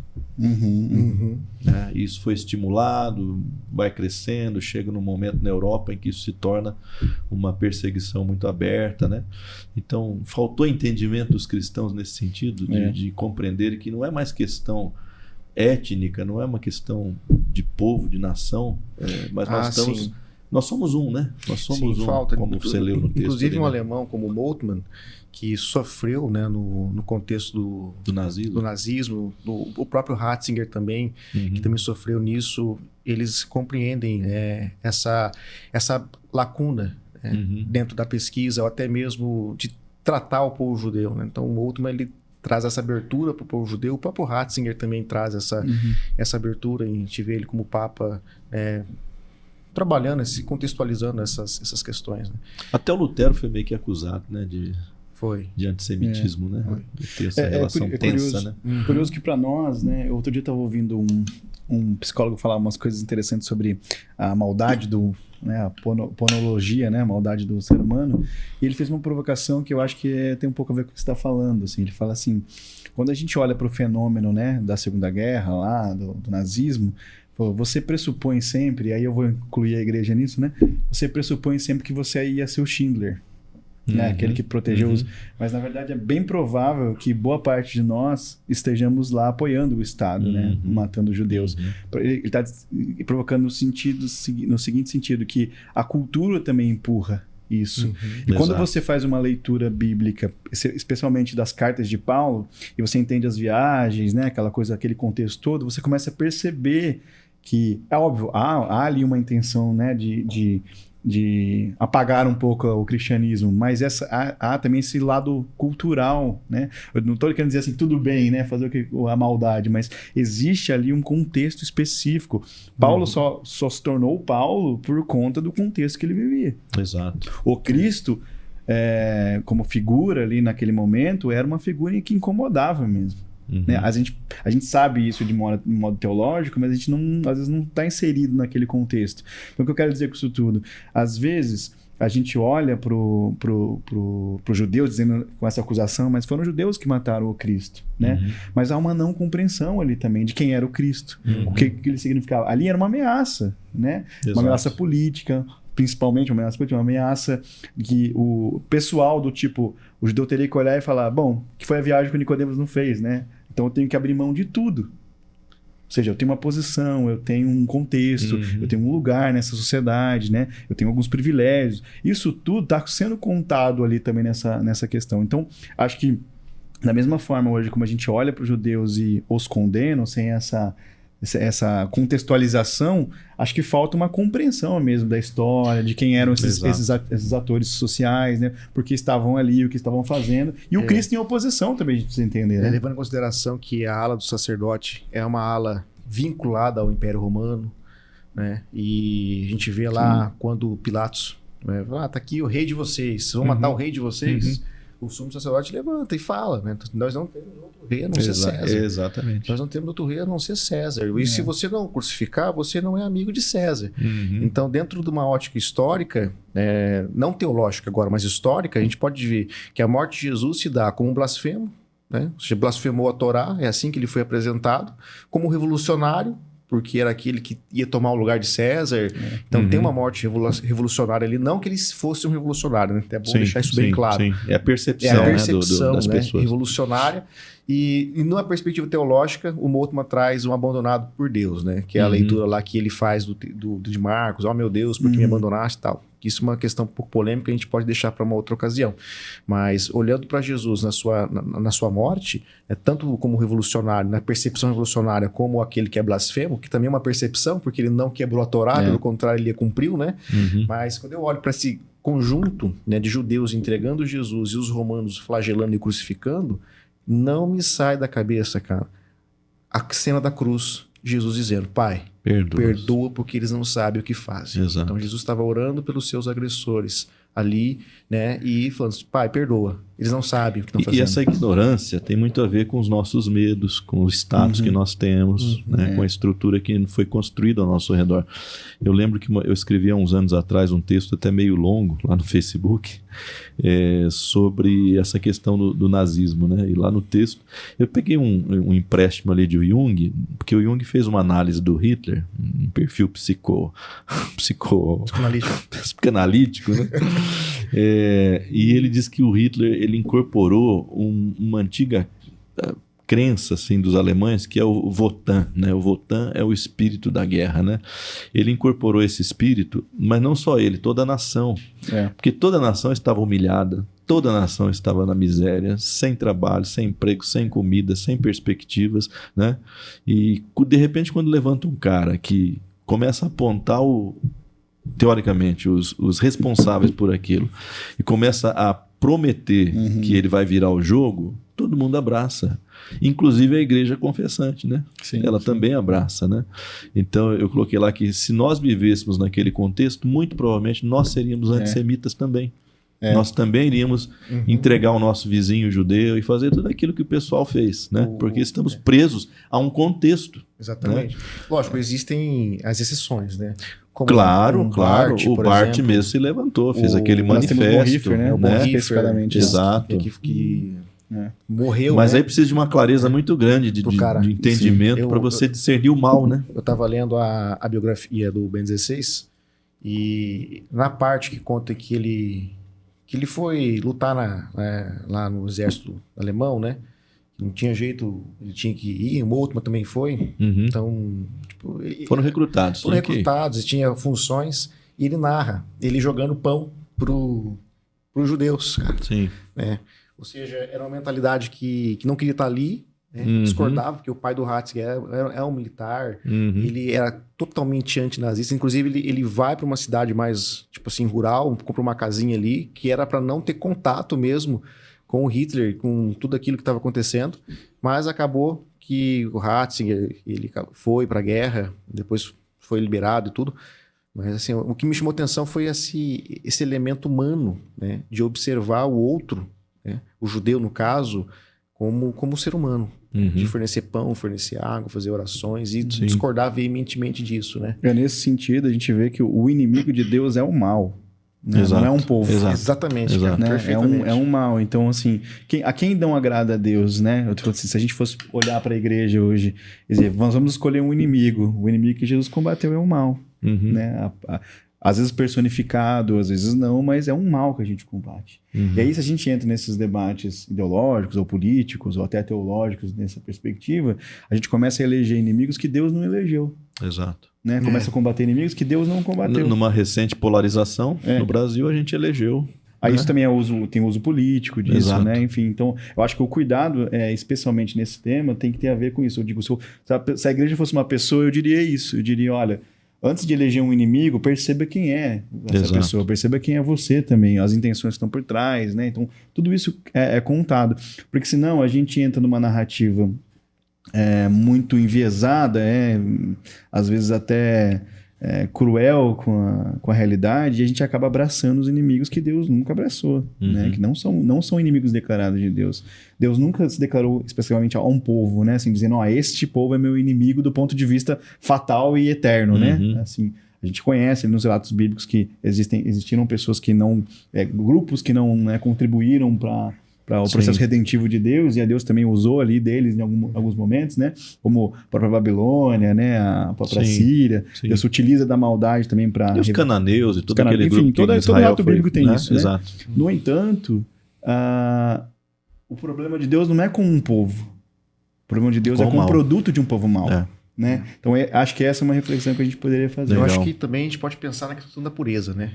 Isso foi estimulado, vai crescendo, chega num momento na Europa em que isso se torna uma perseguição muito aberta, né? Então faltou entendimento dos cristãos nesse sentido, de compreender que não é mais questão étnica, não é uma questão de povo, de nação, mas nós somos um, né? Nós somos como você leu no texto. Inclusive um alemão como Moltmann, que sofreu, né, no contexto do nazismo, o próprio Ratzinger também, que também sofreu nisso, eles compreendem essa lacuna dentro da pesquisa, ou até mesmo de tratar o povo judeu, né? Então o Moltmann, ele traz essa abertura para o povo judeu, o próprio Ratzinger também traz essa abertura, e a gente vê ele como Papa trabalhando, se contextualizando essas questões. Né? Até o Lutero foi meio que acusado, né, de antissemitismo, né? De ter essa relação tensa, curioso, né? Curioso que para nós, né? Outro dia eu estava ouvindo um psicólogo falar umas coisas interessantes sobre a maldade a ponologia, né? A maldade do ser humano. E ele fez uma provocação que eu acho que tem um pouco a ver com o que você está falando. Assim. Ele fala assim, quando a gente olha para o fenômeno, né, da Segunda Guerra, lá, do nazismo, você pressupõe sempre, e aí eu vou incluir a igreja nisso, né? Você pressupõe sempre que você ia ser o Schindler. Né? Aquele que protegeu os... Mas, na verdade, é bem provável que boa parte de nós estejamos lá apoiando o Estado, né? Matando os judeus. Ele está provocando no seguinte sentido, que a cultura também empurra isso. E quando você faz uma leitura bíblica, especialmente das cartas de Paulo, e você entende as viagens, né? Aquela coisa, aquele contexto todo, você começa a perceber que, é óbvio, há ali uma intenção, né, de apagar um pouco o cristianismo, mas há também esse lado cultural, né? Eu não estou querendo dizer assim, tudo bem, né? Fazer a maldade, mas existe ali um contexto específico. Paulo só se tornou Paulo por conta do contexto que ele vivia. Exato. O Cristo, como figura ali naquele momento, era uma figura que incomodava mesmo. Né? A gente sabe isso de modo teológico, mas a gente às vezes não está inserido naquele contexto. Então, o que eu quero dizer com isso tudo? Às vezes, a gente olha pro judeu dizendo com essa acusação, mas foram os judeus que mataram o Cristo, né? Mas há uma não compreensão ali também de quem era o Cristo, o que ele significava. Ali era uma ameaça, né? Uma ameaça política, principalmente uma ameaça que o pessoal do tipo, o judeu teria que olhar e falar, bom, que foi a viagem que o Nicodemos não fez, né? Então eu tenho que abrir mão de tudo. Ou seja, eu tenho uma posição, eu tenho um contexto, eu tenho um lugar nessa sociedade, né? Eu tenho alguns privilégios. Isso tudo está sendo contado ali também nessa questão. Então, acho que da mesma forma hoje como a gente olha para os judeus e os condenam sem essa contextualização, acho que falta uma compreensão mesmo da história, de quem eram esses atores sociais, né? Porque estavam ali, o que estavam fazendo. E o Cristo em oposição também, a gente precisa entender, né? Levando em consideração que a ala do sacerdote é uma ala vinculada ao Império Romano, né? E a gente vê lá quando Pilatos tá aqui o rei de vocês, vão matar o rei de vocês. O sumo sacerdote levanta e fala, né? Nós não temos outro rei a não ser César. Exatamente. Nós não temos outro rei a não ser César. E se você não crucificar, você não é amigo de César. Então, dentro de uma ótica histórica, não teológica agora, mas histórica, a gente pode ver que a morte de Jesus se dá como um blasfemo, né? Ou seja, blasfemou a Torá, é assim que ele foi apresentado, como revolucionário, porque era aquele que ia tomar o lugar de César. Então tem uma morte revolucionária ali. Não que ele fosse um revolucionário, né? É bom deixar isso bem claro. Sim. É a percepção, das pessoas. Revolucionária. E numa perspectiva teológica, o Moltmann traz um abandonado por Deus, né? Que é a leitura lá que ele faz de Marcos. Meu Deus, por que me abandonaste e tal. Isso é uma questão um pouco polêmica, a gente pode deixar para uma outra ocasião. Mas olhando para Jesus na sua morte, tanto como revolucionário, na percepção revolucionária, como aquele que é blasfemo, que também é uma percepção, porque ele não quebrou a Torá, pelo contrário, ele cumpriu, né? Mas quando eu olho para esse conjunto, né, de judeus entregando Jesus e os romanos flagelando e crucificando, não me sai da cabeça, cara, a cena da cruz, Jesus dizendo, Pai, perdoa porque eles não sabem o que fazem. Exato. Então Jesus estava orando pelos seus agressores ali, né, e falando, Pai, perdoa, eles não sabem o que estão fazendo. E essa ignorância tem muito a ver com os nossos medos, com o status que nós temos, né, com a estrutura que foi construída ao nosso redor. Eu lembro que eu escrevi há uns anos atrás um texto até meio longo lá no Facebook sobre essa questão do nazismo, né? E lá no texto eu peguei um empréstimo ali de Jung, porque o Jung fez uma análise do Hitler, um perfil psicanalítico, né? E ele diz que o Hitler ele incorporou uma antiga crença assim, dos alemães, que é o Wotan, né? O Wotan é o espírito da guerra, né? Ele incorporou esse espírito, mas não só ele, toda a nação. Porque toda a nação estava humilhada, toda a nação estava na miséria, sem trabalho, sem emprego, sem comida, sem perspectivas, né? E de repente, quando levanta um cara que começa a apontar teoricamente os responsáveis por aquilo e começa a prometer que ele vai virar o jogo, todo mundo abraça. Inclusive a igreja confessante, né? Ela também abraça, né? Então eu coloquei lá que se nós vivêssemos naquele contexto, muito provavelmente nós seríamos antissemitas também. Nós também iríamos entregar o nosso vizinho judeu e fazer tudo aquilo que o pessoal fez, né? Porque estamos presos a um contexto. Exatamente. Né? Lógico, existem as exceções, né? Como claro. O Bart mesmo se levantou, fez aquele manifesto. O Bonhoeffer, né? O Bonhoeffer, especificamente. Exato. Que morreu, mas né? aí precisa de uma clareza muito grande de entendimento para você discernir o mal, né? Eu estava lendo a biografia do Ben 16 e na parte que conta que ele foi lutar lá no exército alemão, né? Não tinha jeito, ele tinha que ir, o Moltmann também foi. Então, tipo, foram recrutados. E tinha funções, e ele narra, ele jogando pão pros judeus, cara. Sim. Né? Ou seja, era uma mentalidade que não queria estar ali, né? Discordava, porque o pai do Ratzinger é um militar, ele era totalmente antinazista, inclusive ele vai para uma cidade mais, tipo assim, rural, compra uma casinha ali, que era para não ter contato mesmo com o Hitler, com tudo aquilo que estava acontecendo, mas acabou que o Ratzinger, ele foi para a guerra, depois foi liberado e tudo, mas assim, o que me chamou atenção foi esse elemento humano, né? De observar o outro, né? O judeu, no caso, como ser humano. de fornecer pão, fornecer água, fazer orações e discordar veementemente disso, né? Nesse sentido, a gente vê que o inimigo de Deus é o mal. Né? Não é um povo. Exatamente, cara, né? perfeitamente. É um mal. Então, assim, a quem não agrada a Deus, né? Eu tô assim, se a gente fosse olhar para a igreja hoje, dizer, nós vamos escolher um inimigo. O inimigo que Jesus combateu é o mal. Né? Às vezes personificado, às vezes não, mas é um mal que a gente combate. E aí, se a gente entra nesses debates ideológicos ou políticos ou até teológicos nessa perspectiva, a gente começa a eleger inimigos que Deus não elegeu. Exato. Né? Começa a combater inimigos que Deus não combateu. Numa recente polarização, no Brasil a gente elegeu. Aí isso também tem uso político disso, Exato. né? Enfim, então eu acho que o cuidado, especialmente nesse tema, tem que ter a ver com isso. Eu digo, se a igreja fosse uma pessoa, eu diria isso. Eu diria, olha, antes de eleger um inimigo, perceba quem é essa pessoa, perceba quem é você também, as intenções que estão por trás, né? Então tudo isso é contado. Porque senão a gente entra numa narrativa muito enviesada, às vezes até cruel com a realidade, e a gente acaba abraçando os inimigos que Deus nunca abraçou, né? Que não são inimigos declarados de Deus. Deus nunca se declarou especificamente a um povo, né? Assim, dizendo, este povo é meu inimigo do ponto de vista fatal e eterno, né? Assim, a gente conhece nos relatos bíblicos que existiram pessoas que não... grupos que não contribuíram para o processo redentivo de Deus, e a Deus também usou ali deles em alguns momentos, né? Como a própria Babilônia, né? A própria Síria. Deus se utiliza da maldade também para... E os cananeus e todo aquele grupo que todo relato bíblico tem isso, né? Exato. No entanto, o problema de Deus não é com um povo. O problema de Deus é com o produto de um povo mau. Né? Então, acho que essa é uma reflexão que a gente poderia fazer. Eu acho que também a gente pode pensar na questão da pureza, né?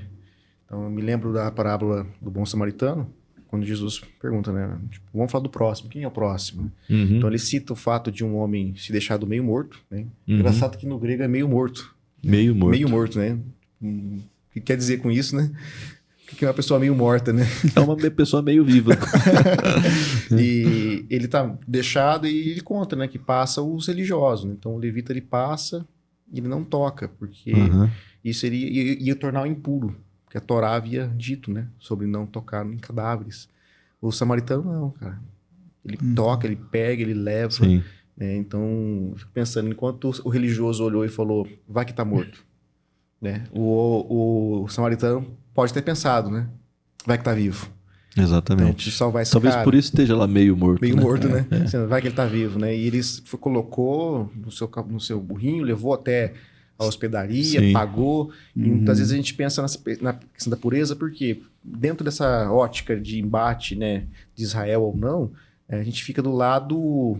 Então, eu me lembro da parábola do bom samaritano, quando Jesus pergunta, né? Tipo, vamos falar do próximo. Quem é o próximo? Então ele cita o fato de um homem se deixar do meio morto, né? Engraçado que no grego é meio morto. Meio morto. Meio morto, né? O que quer dizer com isso, né? O que é uma pessoa meio morta, né? É uma pessoa meio viva. E ele tá deixado e ele conta, né? Que passa os religiosos. Né? Então o levita ele passa e ele não toca, porque isso ia tornar o impuro. Que a Torá havia dito, né? Sobre não tocar em cadáveres. O samaritano não, cara. Ele toca, ele pega, ele leva. Né? Então, eu fico pensando, enquanto o religioso olhou e falou, vai que tá morto. Né? O samaritano pode ter pensado, né? Vai que tá vivo. Exatamente. Então, preciso salvar esse Talvez cara. por isso esteja lá meio morto. Meio morto, né? Vai que ele tá vivo, né? E ele colocou no seu burrinho, levou até a hospedaria, pagou. E muitas vezes a gente pensa na questão da pureza, porque dentro dessa ótica de embate, né, de Israel ou não, a gente fica do lado,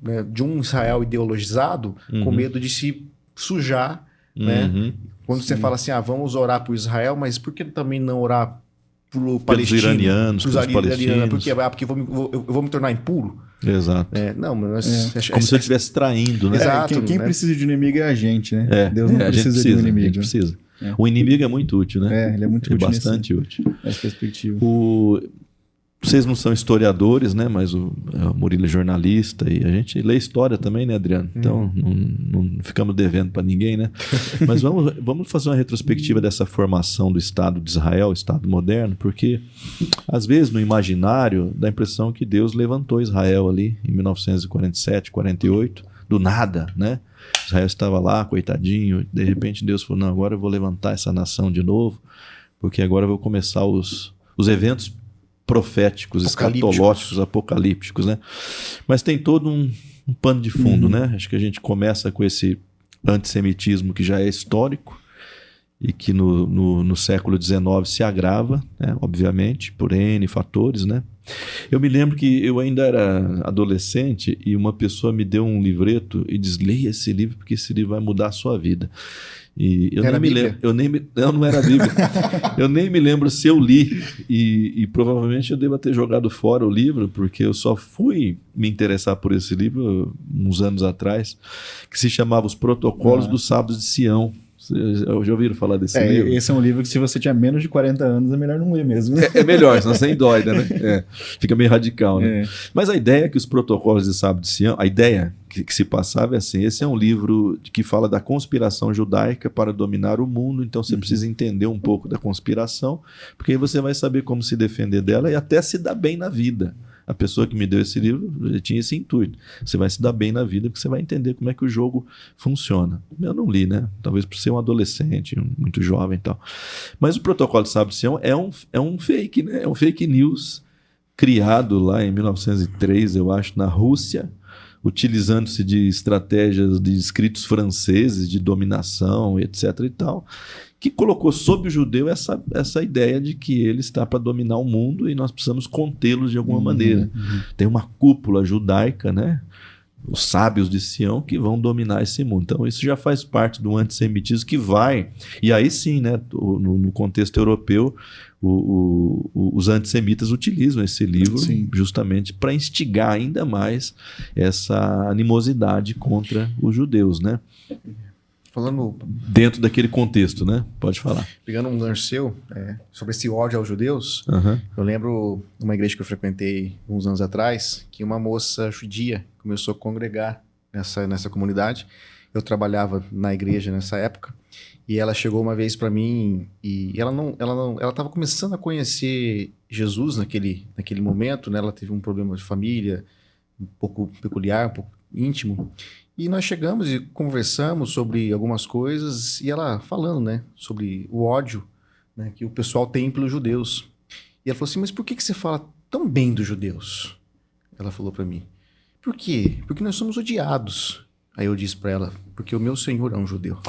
né, de um Israel ideologizado, com medo de se sujar, né? Quando você fala assim, vamos orar por Israel, mas por que também não orar pro palestino? Pelos iranianos, pelos palestinos. Porque eu vou me tornar impuro? Exato. Não, mas... Como se eu estivesse traindo, né? Exato. Quem precisa de um inimigo é a gente, né? Deus não precisa de um inimigo. A gente precisa. O inimigo é muito útil, né? Ele é muito útil. Bastante útil. Nessa perspectiva. Vocês não são historiadores, né? Mas o Murilo é jornalista e a gente lê história também, né, Adriano? Então, não ficamos devendo para ninguém, né? Mas vamos fazer uma retrospectiva dessa formação do Estado de Israel, Estado moderno, porque, às vezes, no imaginário, dá a impressão que Deus levantou Israel ali em 1947, 48, do nada, né? Israel estava lá, coitadinho, de repente Deus falou, não, agora eu vou levantar essa nação de novo, porque agora eu vou começar os eventos proféticos, escatológicos, apocalípticos, né? Mas tem todo um pano de fundo, né? Acho que a gente começa com esse antissemitismo que já é histórico e que no século XIX se agrava, né? Obviamente, por N fatores, né? Eu me lembro que eu ainda era adolescente e uma pessoa me deu um livreto e diz, leia esse livro porque esse livro vai mudar a sua vida. E eu nem me lembro, não era a Bíblia. Eu nem me lembro se eu li e provavelmente eu devo ter jogado fora o livro, porque eu só fui me interessar por esse livro uns anos atrás, que se chamava Os Protocolos dos Sábios de Sião. Já ouviram falar desse livro? Esse é um livro que, se você tinha menos de 40 anos, é melhor não ler mesmo. É melhor, senão você endoida, né? Fica meio radical, né? Mas a ideia é que os Protocolos de Sábio de Sião, a ideia que se passava é assim, esse é um livro que fala da conspiração judaica para dominar o mundo, então você precisa entender um pouco da conspiração, porque aí você vai saber como se defender dela e até se dar bem na vida. A pessoa que me deu esse livro tinha esse intuito. Você vai se dar bem na vida porque você vai entender como é que o jogo funciona. Eu não li, né? Talvez por ser um adolescente, muito jovem e tal. Mas o Protocolo de Sábio de Sião é um fake, né? É um fake news criado lá em 1903, eu acho, na Rússia, utilizando-se de estratégias de escritos franceses, de dominação, etc. e tal, que colocou sobre o judeu essa ideia de que ele está para dominar o mundo e nós precisamos contê-lo de alguma maneira. Tem uma cúpula judaica, né? Os sábios de Sião que vão dominar esse mundo. Então isso já faz parte do antissemitismo que vai... E aí sim, né? No contexto europeu, os antissemitas utilizam esse livro justamente para instigar ainda mais essa animosidade contra os judeus, né? Falando... Dentro daquele contexto, né? Pode falar. Pegando um gancho seu, sobre esse ódio aos judeus, eu lembro uma igreja que eu frequentei uns anos atrás, que uma moça judia começou a congregar nessa comunidade. Eu trabalhava na igreja nessa época, e ela chegou uma vez para mim, e ela estava começando a conhecer Jesus naquele momento, né? Ela teve um problema de família, um pouco peculiar, um pouco íntimo. E nós chegamos e conversamos sobre algumas coisas, e ela falando, né, sobre o ódio, né, que o pessoal tem pelos judeus. E ela falou assim, mas por que você fala tão bem dos judeus? Ela falou para mim, por quê? Porque nós somos odiados. Aí eu disse para ela, porque o meu Senhor é um judeu.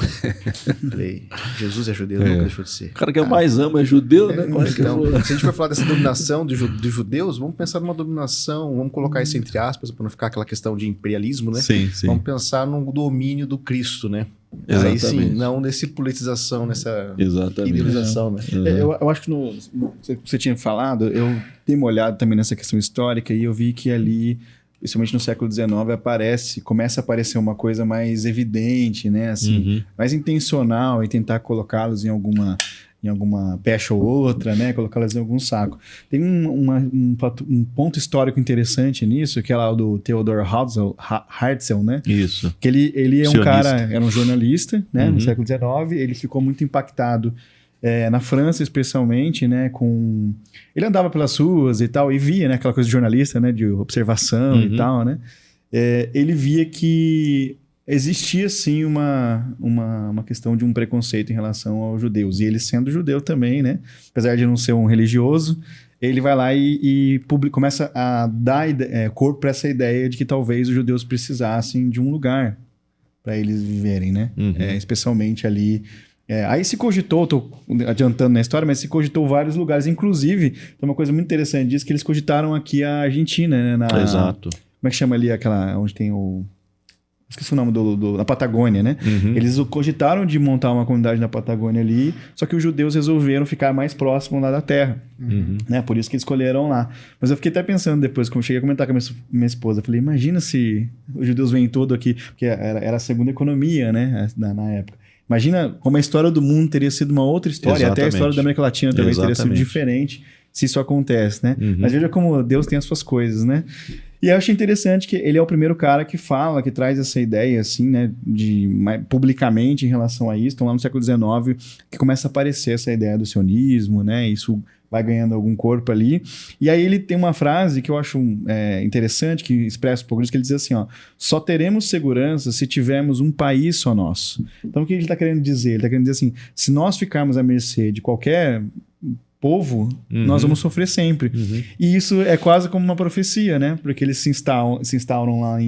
Falei, Jesus é judeu, nunca deixou de ser. O cara que eu mais amo é judeu, né? Então, se a gente for falar dessa dominação dos judeus, vamos pensar numa dominação, vamos colocar isso entre aspas, para não ficar aquela questão de imperialismo, né? Sim, sim. Vamos pensar no domínio do Cristo, né? Exatamente. Aí sim, não nessa politização, nessa idealização, né? Eu acho que você tinha falado, eu dei uma olhada também nessa questão histórica e eu vi que ali, principalmente no século XIX, começa a aparecer uma coisa mais evidente, né? Assim, mais intencional em tentar colocá-los em alguma pecha ou outra, né? Colocá-los em algum saco. Tem um ponto histórico interessante nisso, que é lá o do Theodor Herzl, né? Isso. Que ele é um cara, era um jornalista, né? No século XIX, ele ficou muito impactado na França, especialmente, né? Ele andava pelas ruas e tal, e via, né? Aquela coisa de jornalista, né? De observação e tal, né? Ele via que existia, sim, uma questão de um preconceito em relação aos judeus. E ele, sendo judeu também, né? Apesar de não ser um religioso, ele vai lá e começa a dar corpo para essa ideia de que talvez os judeus precisassem de um lugar para eles viverem, né? Especialmente ali... aí se cogitou, estou adiantando na história, mas se cogitou vários lugares, inclusive, tem uma coisa muito interessante disso, que eles cogitaram aqui a Argentina, né? Exato. Como é que chama ali aquela, onde tem esqueci o nome da Patagônia, né? Eles cogitaram de montar uma comunidade na Patagônia ali, só que os judeus resolveram ficar mais próximos lá da terra, né? Por isso que eles escolheram lá. Mas eu fiquei até pensando depois, como eu cheguei a comentar com a minha esposa, eu falei, imagina se os judeus vêm todo aqui, porque era a segunda economia, né? Na época. Imagina como a história do mundo teria sido uma outra história, Exatamente. até a história da América Latina também teria sido diferente se isso acontece, né? Mas veja como Deus tem as suas coisas, né? E eu achei interessante que ele é o primeiro cara que fala, que traz essa ideia, assim, né, publicamente em relação a isso. Então, lá no século XIX, que começa a aparecer essa ideia do sionismo, né? Isso vai ganhando algum corpo ali. E aí ele tem uma frase que eu acho interessante, que expressa um pouco isso, que ele diz assim, ó, só teremos segurança se tivermos um país só nosso. Então, o que ele está querendo dizer? Ele está querendo dizer assim, se nós ficarmos à mercê de qualquer povo, nós vamos sofrer sempre. E isso é quase como uma profecia, né? Porque eles se instalam lá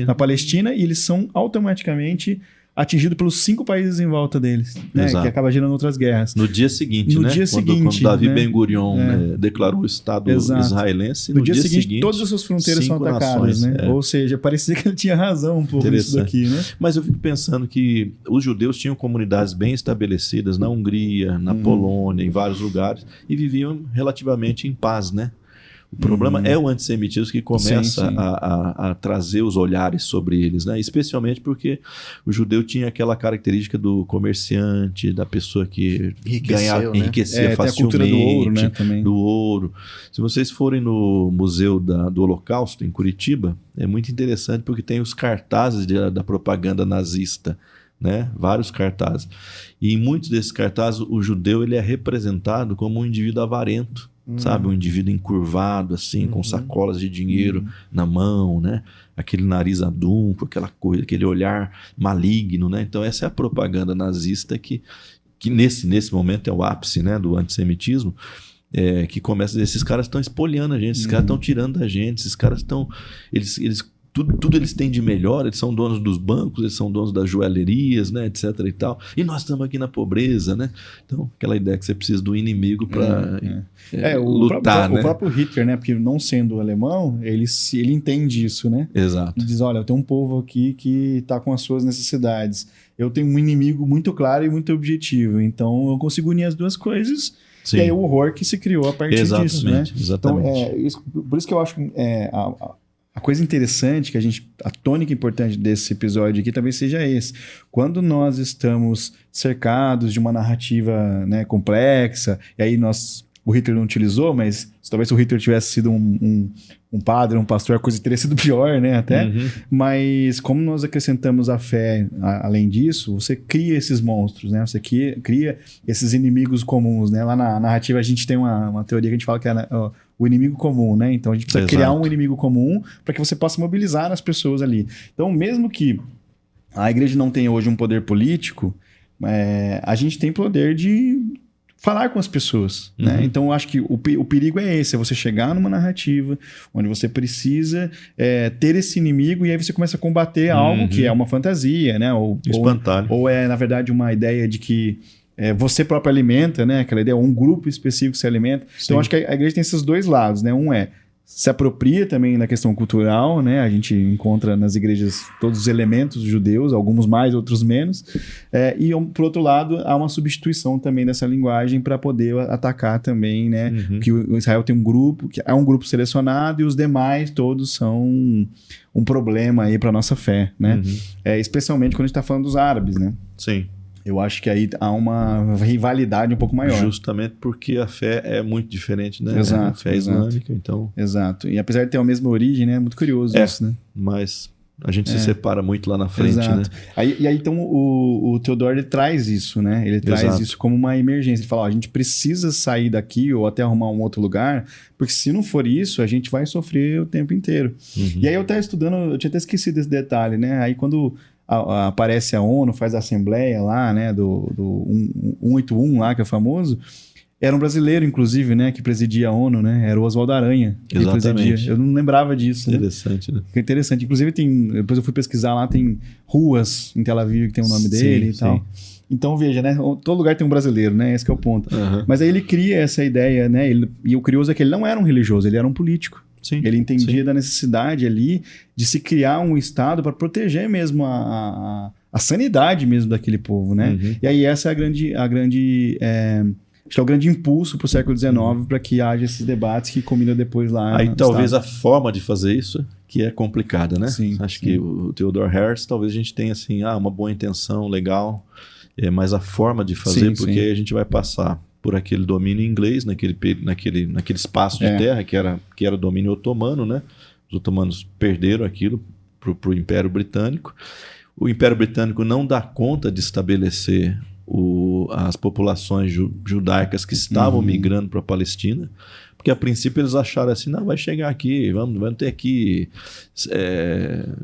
na Palestina e eles são automaticamente atingido pelos 5 países em volta deles, né? Que acaba gerando outras guerras. No dia seguinte, né? Quando Davi Ben-Gurion declarou o Estado israelense, no dia seguinte, todas as suas fronteiras são atacadas, né? Ou seja, parecia que ele tinha razão um pouco nisso daqui, né? Mas eu fico pensando que os judeus tinham comunidades bem estabelecidas na Hungria, na Polônia, em vários lugares, e viviam relativamente em paz, né? O problema é o antissemitismo que começa a trazer os olhares sobre eles, né? Especialmente porque o judeu tinha aquela característica do comerciante, da pessoa que enriquecia facilmente. Tem a cultura do ouro, né? Também. Do ouro. Se vocês forem no Museu do Holocausto, em Curitiba, é muito interessante porque tem os cartazes da propaganda nazista, né? Vários cartazes. E em muitos desses cartazes, o judeu ele é representado como um indivíduo avarento. sabe? Um indivíduo encurvado, assim, com sacolas de dinheiro na mão, né? Aquele nariz adunco, aquela coisa, aquele olhar maligno, né? Então essa é a propaganda nazista que nesse momento é o ápice, né, do antissemitismo, que começa a dizer, esses caras estão espoliando a gente, esses caras estão tirando da gente, esses caras estão... Tudo eles têm de melhor, eles são donos dos bancos, eles são donos das joalherias, né, etc. e tal. E nós estamos aqui na pobreza, né? Então, aquela ideia que você precisa do inimigo para lutar, né? O próprio Hitler, né? Porque não sendo alemão, ele entende isso, né? Exato. Ele diz, olha, eu tenho um povo aqui que está com as suas necessidades. Eu tenho um inimigo muito claro e muito objetivo. Então, eu consigo unir as duas coisas. Sim. E aí o horror que se criou a partir disso, né? Exatamente. Então, por isso que eu acho que a coisa interessante, a tônica importante desse episódio aqui talvez seja esse. Quando nós estamos cercados de uma narrativa, né, complexa, e aí o Hitler não utilizou, mas talvez se o Hitler tivesse sido um padre, um pastor, a coisa teria sido pior, né, até. Mas como nós acrescentamos a fé, além disso, você cria esses monstros, né? Você cria esses inimigos comuns, né? Lá na narrativa a gente tem uma teoria que a gente fala que é o inimigo comum, né? Então a gente precisa criar um inimigo comum para que você possa mobilizar as pessoas ali. Então, mesmo que a igreja não tenha hoje um poder político, a gente tem poder de falar com as pessoas, né? Então, eu acho que o perigo é esse, é você chegar numa narrativa onde você precisa ter esse inimigo e aí você começa a combater algo que é uma fantasia, né? Espantalho. Ou é, na verdade, uma ideia de que você próprio alimenta, né? Aquela ideia, um grupo específico se alimenta. Sim. Então, acho que a igreja tem esses dois lados, né? Um se apropria também da questão cultural, né? A gente encontra nas igrejas todos os elementos judeus, alguns mais, outros menos. E, por outro lado, há uma substituição também dessa linguagem para poder atacar também, né? Que o Israel tem um grupo, que é um grupo selecionado e os demais todos são um problema aí para nossa fé, né? Especialmente quando a gente está falando dos árabes, né? Sim. Eu acho que aí há uma rivalidade um pouco maior. Justamente porque a fé é muito diferente, né? Exato. A fé islâmica, então... Exato. E apesar de ter a mesma origem, né? É muito curioso isso, né? Mas a gente se separa muito lá na frente, né? E aí, então, o Theodor, ele traz isso, né? Ele traz isso como uma emergência. Ele fala, a gente precisa sair daqui ou até arrumar um outro lugar, porque se não for isso, a gente vai sofrer o tempo inteiro. E aí eu estava estudando, eu tinha até esquecido esse detalhe, né? Aí quando... aparece a ONU, faz a assembleia lá, né, do 181 lá, que é famoso, era um brasileiro, inclusive, né, que presidia a ONU, né, era o Oswaldo Aranha. Exatamente. Eu não lembrava disso. Interessante, né? Fica interessante. Inclusive, depois eu fui pesquisar lá, tem ruas em Tel Aviv que tem o nome dele e tal. Então, veja, né, todo lugar tem um brasileiro, né, esse que é o ponto. Mas aí ele cria essa ideia, né, e o curioso é que ele não era um religioso, ele era um político. Sim, ele entendia da necessidade ali de se criar um Estado para proteger mesmo a sanidade mesmo daquele povo, né? E aí essa é acho que é o grande impulso para o século XIX para que haja esses debates que combina depois lá. Aí talvez a forma de fazer isso que é complicada, né? Acho que o Theodor Herzl, talvez a gente tenha assim, uma boa intenção, legal, mas a forma de fazer, porque aí a gente vai passar por aquele domínio inglês, naquele espaço de terra que era domínio otomano, né? Os otomanos perderam aquilo para o Império Britânico. O Império Britânico não dá conta de estabelecer as populações judaicas que estavam migrando para a Palestina, porque a princípio eles acharam assim, não, vai chegar aqui, vamos ter aqui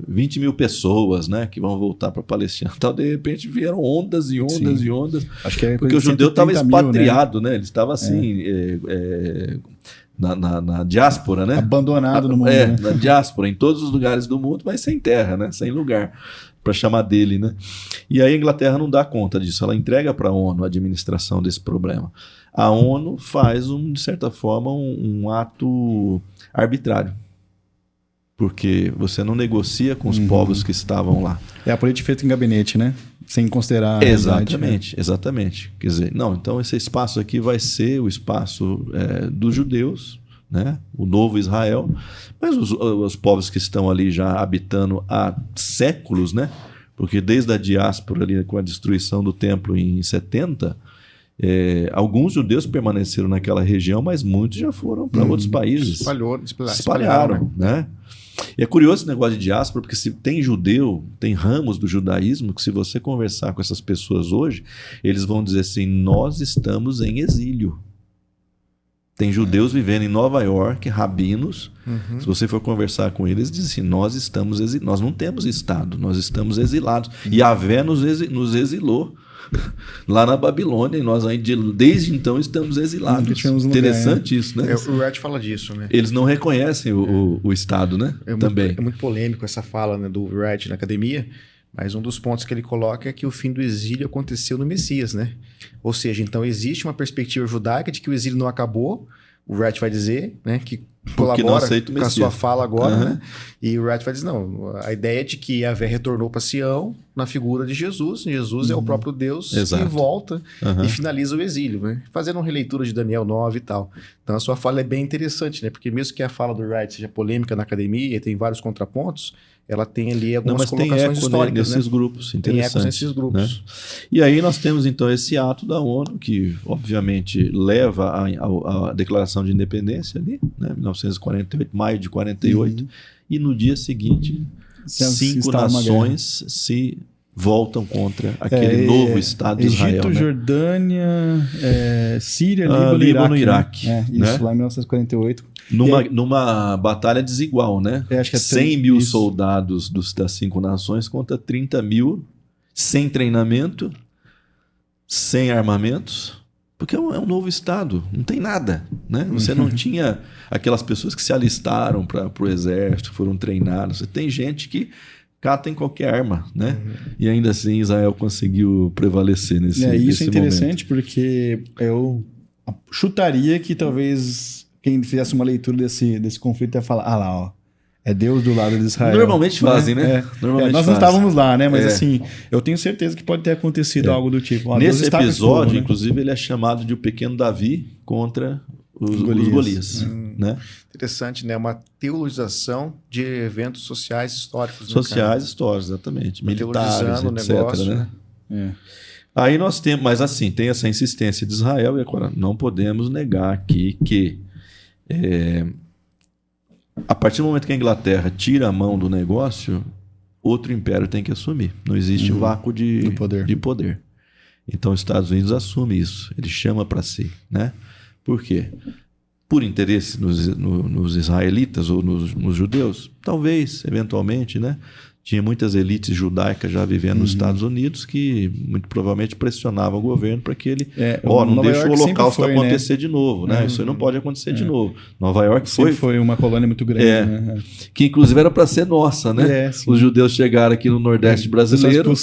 20 mil pessoas, né, que vão voltar para a Palestina. Então, de repente, vieram ondas e ondas e ondas, acho que porque o judeu estava expatriado, né? Ele estava assim... Na diáspora, né? Abandonado no mundo, né? Na diáspora, em todos os lugares do mundo, mas sem terra, né? Sem lugar para chamar dele, né? E aí a Inglaterra não dá conta disso, ela entrega para a ONU a administração desse problema. A ONU faz, de certa forma, um ato arbitrário, porque você não negocia com os povos que estavam lá. É a política feita em gabinete, né? Sem considerar Exatamente. Quer dizer, não, então esse espaço aqui vai ser o espaço dos judeus, né? O novo Israel, mas os povos que estão ali já habitando há séculos, né? Porque desde a diáspora ali, com a destruição do templo em 70, alguns judeus permaneceram naquela região, mas muitos já foram para outros países. Espalharam, né? E é curioso esse negócio de diáspora, porque se tem judeu, tem ramos do judaísmo, que se você conversar com essas pessoas hoje, eles vão dizer assim, nós estamos em exílio. Tem judeus vivendo em Nova York, rabinos. Se você for conversar com eles, dizem assim, nós não temos Estado, nós estamos exilados. E Yahvé nos exilou lá na Babilônia, e nós desde então estamos exilados. Interessante isso, né? O Wright fala disso, né? Eles não reconhecem o Estado, né? Também. É muito polêmico essa fala, né, do Wright na academia, mas um dos pontos que ele coloca é que o fim do exílio aconteceu no Messias, né? Ou seja, então existe uma perspectiva judaica de que o exílio não acabou. O Wright vai dizer, né, que colabora com a sua fala agora, né? E o Wright vai dizer, não, a ideia é de que Yahvé retornou para Sião na figura de Jesus. Jesus é o próprio Deus que volta e finaliza o exílio, né? Fazendo uma releitura de Daniel 9 e tal. Então a sua fala é bem interessante, né? Porque mesmo que a fala do Wright seja polêmica na academia e tem vários contrapontos, ela tem ali algumas colocações históricas, nesses grupos, tem ecos nesses grupos. Né? E aí nós temos então esse ato da ONU, que obviamente leva à declaração de independência ali, né? 1948, maio de 48, e no dia seguinte 5 nações se voltam contra aquele novo Estado de Israel. Egito, né? Jordânia, Síria, Líbano, Iraque. Isso, né? lá em 1948. Numa batalha desigual, né? Acho que 100 mil soldados das 5 nações contra 30 mil, sem treinamento, sem armamentos, porque é um novo Estado, não tem nada, né? Você não tinha aquelas pessoas que se alistaram para o exército, foram treinadas. Você tem gente que cata em qualquer arma, né? E ainda assim Israel conseguiu prevalecer nesse momento. Isso é interessante porque eu chutaria que talvez quem fizesse uma leitura desse conflito ia falar, lá, ó, é Deus do lado de Israel. Normalmente fazem, né? Nós não estávamos lá, né? Mas assim, eu tenho certeza que pode ter acontecido algo do tipo. Nesse episódio, povo, inclusive, ele é chamado de o pequeno Davi contra os Golias. Né? Interessante, né? Uma teologização de eventos sociais históricos. Históricos, exatamente. Militares, etc. Negócio, né? Aí nós temos, mas assim, tem essa insistência de Israel, e agora não podemos negar aqui que a partir do momento que a Inglaterra tira a mão do negócio, outro império tem que assumir. Não existe vácuo de poder. Então os Estados Unidos assume isso. Ele chama para si. Né? Por quê? Por interesse nos israelitas ou nos judeus? Talvez, eventualmente, né? Tinha muitas elites judaicas já vivendo nos Estados Unidos que muito provavelmente pressionavam o governo para que ele não deixe o Holocausto acontecer de novo. Né? Isso aí não pode acontecer de novo. Nova York foi uma colônia muito grande. Né? Que inclusive era para ser nossa. Né? Os judeus chegaram aqui no Nordeste brasileiro,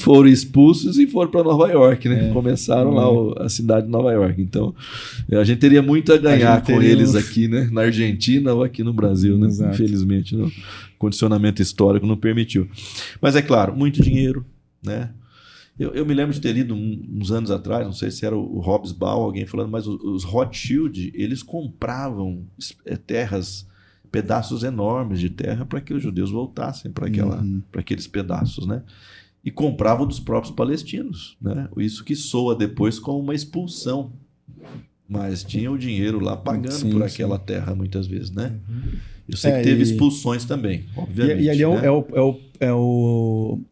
foram expulsos e foram para Nova York. Né? Começaram lá a cidade de Nova York. Então a gente teria muito a ganhar com eles aqui, né? Na Argentina ou aqui no Brasil. Né? Infelizmente não. Condicionamento histórico não permitiu. Mas é claro, muito dinheiro, né? Eu me lembro de ter lido uns anos atrás, não sei se era o Hobsbawm, alguém falando, mas os Rothschild, eles compravam terras, pedaços enormes de terra para que os judeus voltassem para aqueles pedaços, né? E compravam dos próprios palestinos, né? Isso que soa depois como uma expulsão, mas tinha o dinheiro lá pagando por aquela terra muitas vezes, né? Eu sei que teve expulsões também, obviamente. E ali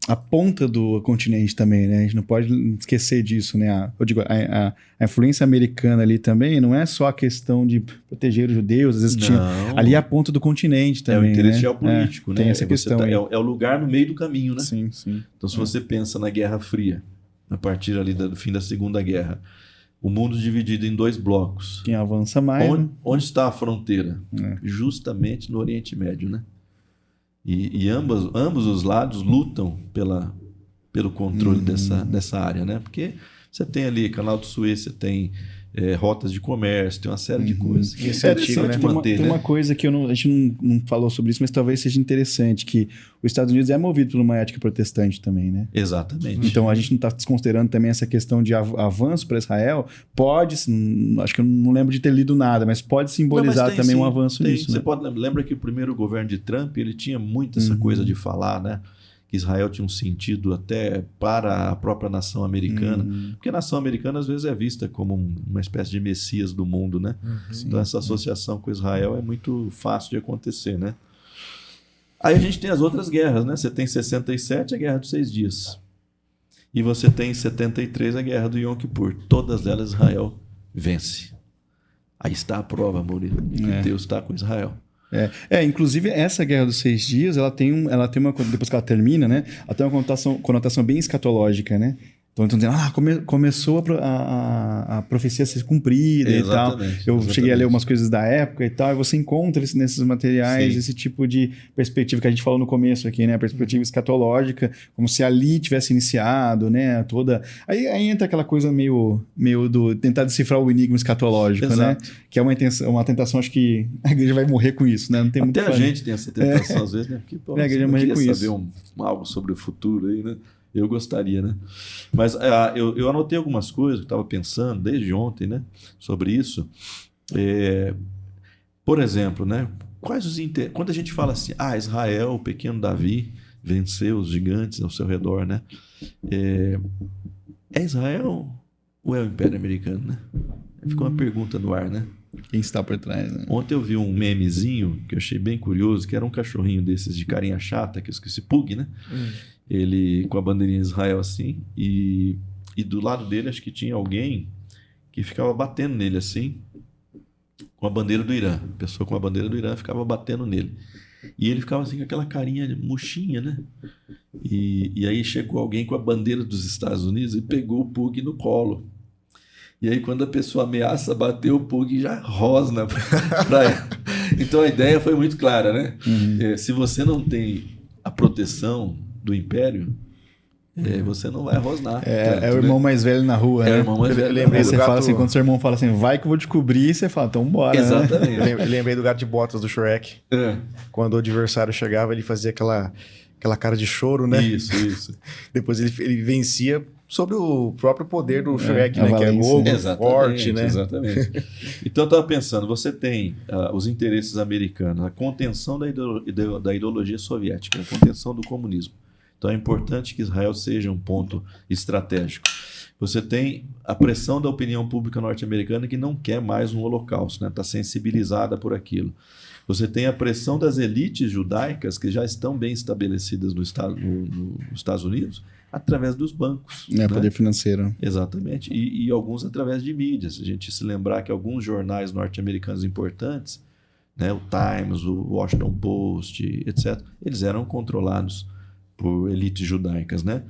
a ponta do continente também, né? A gente não pode esquecer disso, né? A influência americana ali também não é só a questão de proteger os judeus, às vezes ali é a ponta do continente também. É o interesse geopolítico, né? Tem essa questão. É o lugar no meio do caminho, né? Sim. Então, se você pensa na Guerra Fria, a partir ali do fim da Segunda Guerra, o mundo dividido em 2 blocos. Quem avança mais. Onde está a fronteira? Justamente no Oriente Médio, né? E ambos os lados lutam pelo controle dessa área, né? Porque você tem ali Canal do Suez, você tem rotas de comércio, tem uma série de coisas. Isso é antigo, né? Tem uma coisa que a gente não falou sobre isso, mas talvez seja interessante, que os Estados Unidos é movido por uma ética protestante também, né? Exatamente. Então a gente não está desconsiderando também essa questão de avanço para Israel. Acho que eu não lembro de ter lido nada, mas pode simbolizar também um avanço nisso. Você lembra que o primeiro governo de Trump, ele tinha muito essa coisa de falar, né? Que Israel tinha um sentido até para a própria nação americana, porque a nação americana às vezes é vista como uma espécie de messias do mundo, né? Então essa associação com Israel é muito fácil de acontecer, né? Aí a gente tem as outras guerras, né? Você tem 67, a Guerra dos 6 Dias. E você tem em 73 a Guerra do Yom Kippur. Todas elas Israel vence. Aí está a prova, Murilo, que Deus está com Israel. Inclusive essa Guerra dos 6 Dias, ela tem uma, depois que ela termina, né, ela tem uma conotação bem escatológica, né? Então, estão dizendo, começou a profecia a ser cumprida e tal. Eu cheguei a ler umas coisas da época e tal, e você encontra nesses materiais esse tipo de perspectiva que a gente falou no começo aqui, né? A perspectiva escatológica, como se ali tivesse iniciado, né? Aí entra aquela coisa meio do tentar decifrar o enigma escatológico, né? Que é uma tentação, acho que a igreja vai morrer com isso, né? Não tem Até a gente tem essa tentação às vezes, né? Porque, a igreja vai morrer com isso. Saber algo sobre o futuro aí, né? Eu gostaria, né? Mas eu anotei algumas coisas que eu estava pensando desde ontem, né? Sobre isso. Por exemplo, né? Quando a gente fala assim, Israel, o pequeno Davi, venceu os gigantes ao seu redor, né? É Israel ou é o Império Americano, né? Ficou uma pergunta no ar, né? Quem está por trás, né? Ontem eu vi um memezinho que eu achei bem curioso, que era um cachorrinho desses de carinha chata, que eu esqueci, Pug, né? Ele com a bandeirinha de Israel assim, e do lado dele acho que tinha alguém que ficava batendo nele assim, com a bandeira do Irã. A pessoa com a bandeira do Irã ficava batendo nele. E ele ficava assim com aquela carinha murchinha, né? E aí chegou alguém com a bandeira dos Estados Unidos e pegou o Pug no colo. E aí quando a pessoa ameaça bater, o Pug já rosna para ela. Então a ideia foi muito clara, né? Se você não tem a proteção do Império, você não vai rosnar. É o irmão mais velho na rua, né? É o irmão mais velho. Lembrei, você fala assim, quando seu irmão fala assim, vai que eu vou te cobrir, você fala, então bora. Exatamente. Né? Eu lembrei do gato de botas do Shrek. Quando o adversário chegava, ele fazia aquela cara de choro, né? Isso. Depois ele vencia sobre o próprio poder do Shrek, né? Que é novo, forte, né? Exatamente. Então eu estava pensando, você tem os interesses americanos, a contenção da ideologia soviética, a contenção do comunismo. Então é importante que Israel seja um ponto estratégico. Você tem a pressão da opinião pública norte-americana que não quer mais um holocausto, né? Está sensibilizada por aquilo. Você tem a pressão das elites judaicas que já estão bem estabelecidas nos Estados Unidos através dos bancos. Né? Poder financeiro. Exatamente. E alguns através de mídias. Se a gente se lembrar que alguns jornais norte-americanos importantes, né, o Times, o Washington Post, etc., eles eram controlados por elites judaicas, né?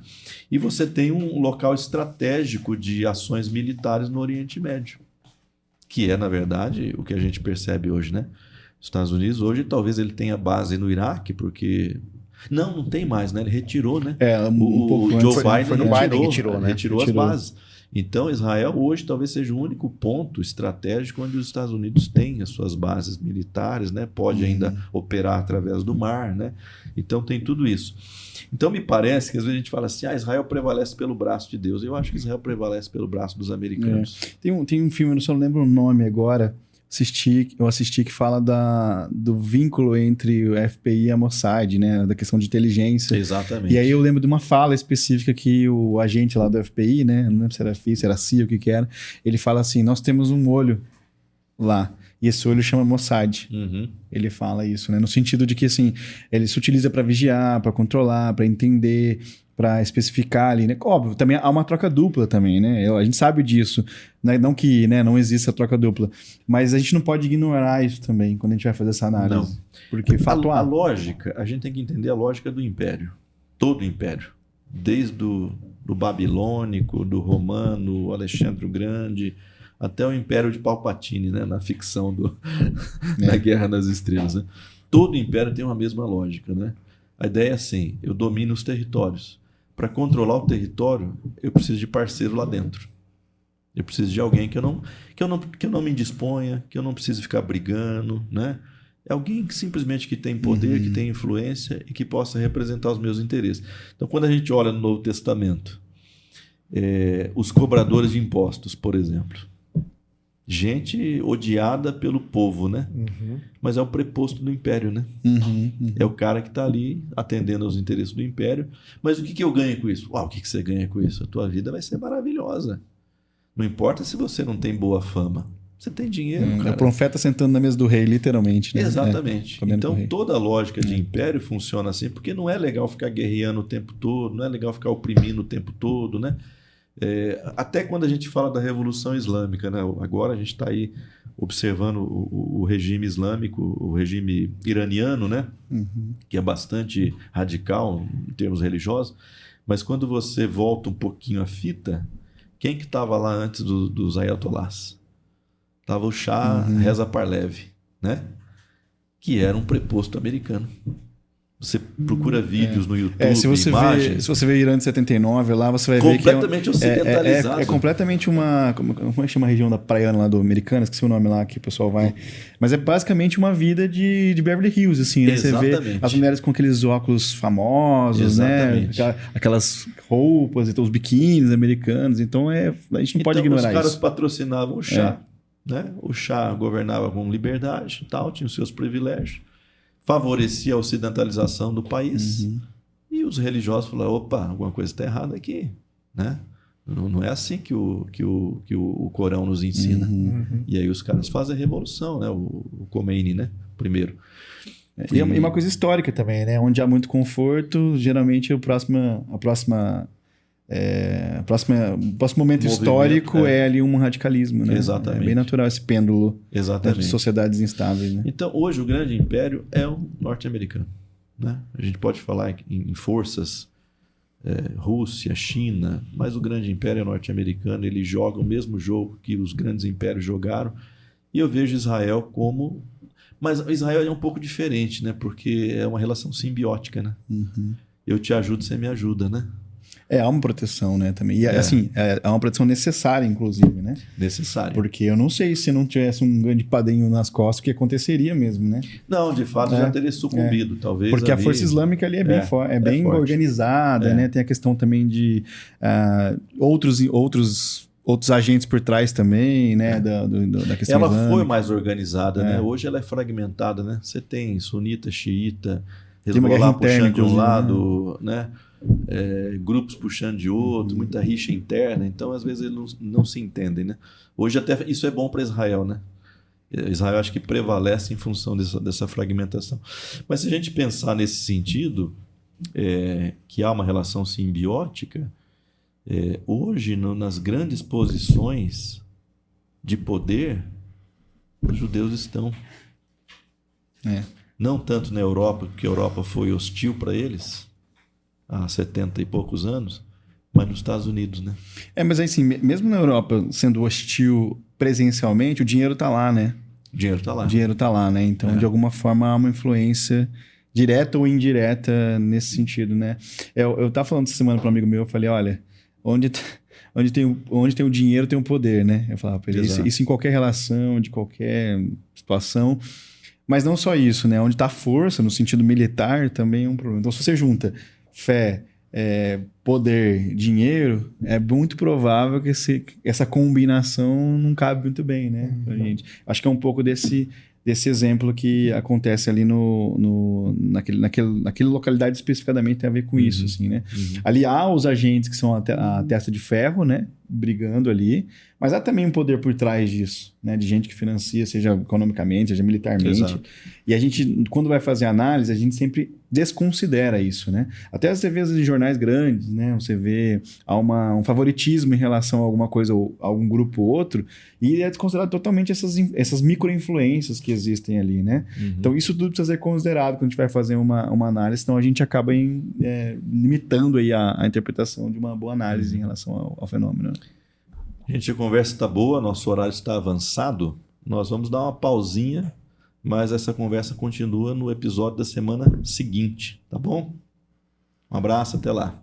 E você tem um local estratégico de ações militares no Oriente Médio, que é, na verdade, o que a gente percebe hoje, né? Os Estados Unidos hoje, talvez ele tenha base no Iraque, porque... Não tem mais, né? Ele retirou, né? O Joe Biden retirou as bases. Então, Israel hoje talvez seja o único ponto estratégico onde os Estados Unidos têm as suas bases militares, né? Pode ainda operar através do mar, né? Então, tem tudo isso. Então, me parece que às vezes a gente fala assim, Israel prevalece pelo braço de Deus. Eu acho que Israel prevalece pelo braço dos americanos. Tem um filme, eu só não lembro o nome agora, eu assisti que fala do vínculo entre o FBI e a Mossad, né? Da questão de inteligência. Exatamente. E aí eu lembro de uma fala específica que o agente lá do FBI, né? Não lembro se era FI, se era CIA, o que era. Ele fala assim, nós temos um olho lá. E esse olho chama Mossad. Ele fala isso, né? No sentido de que, assim, ele se utiliza para vigiar, para controlar, para entender, para especificar ali, né? Óbvio, também há uma troca dupla também, né? A gente sabe disso. Não que, né, não exista troca dupla. Mas a gente não pode ignorar isso também quando a gente vai fazer essa análise. Não. Porque fato a lógica, a gente tem que entender a lógica do império. Todo o império. Desde do babilônico, do romano, Alexandre o Grande, até o Império de Palpatine, né? Na ficção da Guerra das Estrelas. Né? Todo império tem uma mesma lógica. Né? A ideia é assim, eu domino os territórios. Para controlar o território, eu preciso de parceiro lá dentro. Eu preciso de alguém que eu não me indisponha, que eu não preciso ficar brigando. Né? É alguém que simplesmente que tem poder, que tem influência e que possa representar os meus interesses. Então, quando a gente olha no Novo Testamento, os cobradores de impostos, por exemplo, gente odiada pelo povo, né? Mas é o preposto do império, né? É o cara que está ali atendendo aos interesses do império. Mas o que eu ganho com isso? O que você ganha com isso? A tua vida vai ser maravilhosa. Não importa se você não tem boa fama. Você tem dinheiro, cara. O profeta sentando na mesa do rei, literalmente. Né? Exatamente. Então, toda a lógica de império funciona assim, porque não é legal ficar guerreando o tempo todo, não é legal ficar oprimindo o tempo todo, né? Até quando a gente fala da Revolução Islâmica, né? Agora a gente está aí observando o regime islâmico, o regime iraniano, né? Que é bastante radical em termos religiosos, mas quando você volta um pouquinho a fita, quem que estava lá antes dos ayatollahs? Estava o Shah Reza Pahlavi, né? Que era um preposto americano. Você procura vídeos no YouTube, se você vê Irã de 79 lá, você vai ver que completamente ocidentalizado. É completamente uma... Como é que chama a região da praiana lá do Americana? Esqueci o nome lá que o pessoal vai. Mas é basicamente uma vida de Beverly Hills, assim, né? Você vê as mulheres com aqueles óculos famosos, né? Aquelas roupas, então, os biquínis americanos. Então, a gente não pode ignorar isso. Os caras patrocinavam o Shah, né? O Shah governava com liberdade, tal, tinha os seus privilégios. Favorecia a ocidentalização do país e os religiosos falaram, opa, alguma coisa está errada aqui, né? Não é assim que o Corão nos ensina. E aí os caras fazem a revolução, né? O Khomeini, né? Primeiro. E uma coisa histórica também, né? Onde há muito conforto, geralmente o próximo momento histórico é ali um radicalismo, né? Exatamente. É bem natural esse pêndulo de sociedades instáveis, né? Então, hoje o grande império é o norte-americano, né? A gente pode falar em forças Rússia, China, mas o grande império é norte-americano, ele joga o mesmo jogo que os grandes impérios jogaram, e eu vejo Israel como... Mas Israel é um pouco diferente, né? Porque é uma relação simbiótica, né? Eu te ajudo, você me ajuda, né? Há uma proteção, né, também. E, assim, é uma proteção necessária, inclusive, né? Necessária. Porque eu não sei se não tivesse um grande padrinho nas costas, o que aconteceria mesmo, né? Não, de fato, já teria sucumbido, talvez. Porque a força islâmica ali é bem bem organizada, né? Tem a questão também de outros agentes por trás também, né? Da questão ela islâmica. foi mais organizada, né? Hoje ela é fragmentada, né? Você tem sunita, xiita, Hezbollah puxando de um lado, né? Grupos puxando de outro, muita rixa interna, então às vezes eles não se entendem, né? Hoje até isso é bom para Israel, né? Israel acho que prevalece em função dessa fragmentação. Mas se a gente pensar nesse sentido, que há uma relação simbiótica, hoje nas grandes posições de poder, os judeus estão. Não tanto na Europa, porque a Europa foi hostil para eles há 70 e poucos anos, mas nos Estados Unidos, né? Mas assim, mesmo na Europa sendo hostil presencialmente, o dinheiro está lá, né? O dinheiro está lá. O dinheiro está lá, né? Então, de alguma forma, há uma influência direta ou indireta nesse sentido, né? Eu estava falando essa semana para um amigo meu, eu falei, olha, onde tem o dinheiro, tem o poder, né? Eu falava para ele, isso em qualquer relação, de qualquer situação. Mas não só isso, né? Onde está a força, no sentido militar, também é um problema. Então, se você junta fé, poder, dinheiro, é muito provável que essa combinação não cabe muito bem, né? Pra gente. Acho que é um pouco desse exemplo que acontece ali naquela localidade especificamente tem a ver com isso, assim, né? Ali há os agentes que são a testa de ferro, né? Brigando ali, mas há também um poder por trás disso, né? De gente que financia, seja economicamente, seja militarmente. Exato. E a gente, quando vai fazer análise, a gente sempre desconsidera isso, né? Até você vê em jornais grandes, né? Você vê há um favoritismo em relação a alguma coisa ou a algum grupo ou outro, e é desconsiderado totalmente essas micro-influências que existem ali, né? Então isso tudo precisa ser considerado quando a gente vai fazer uma análise, então a gente acaba limitando aí a interpretação de uma boa análise em relação ao fenômeno. Gente, a conversa está boa, nosso horário está avançado, nós vamos dar uma pausinha, mas essa conversa continua no episódio da semana seguinte, tá bom? Um abraço, até lá.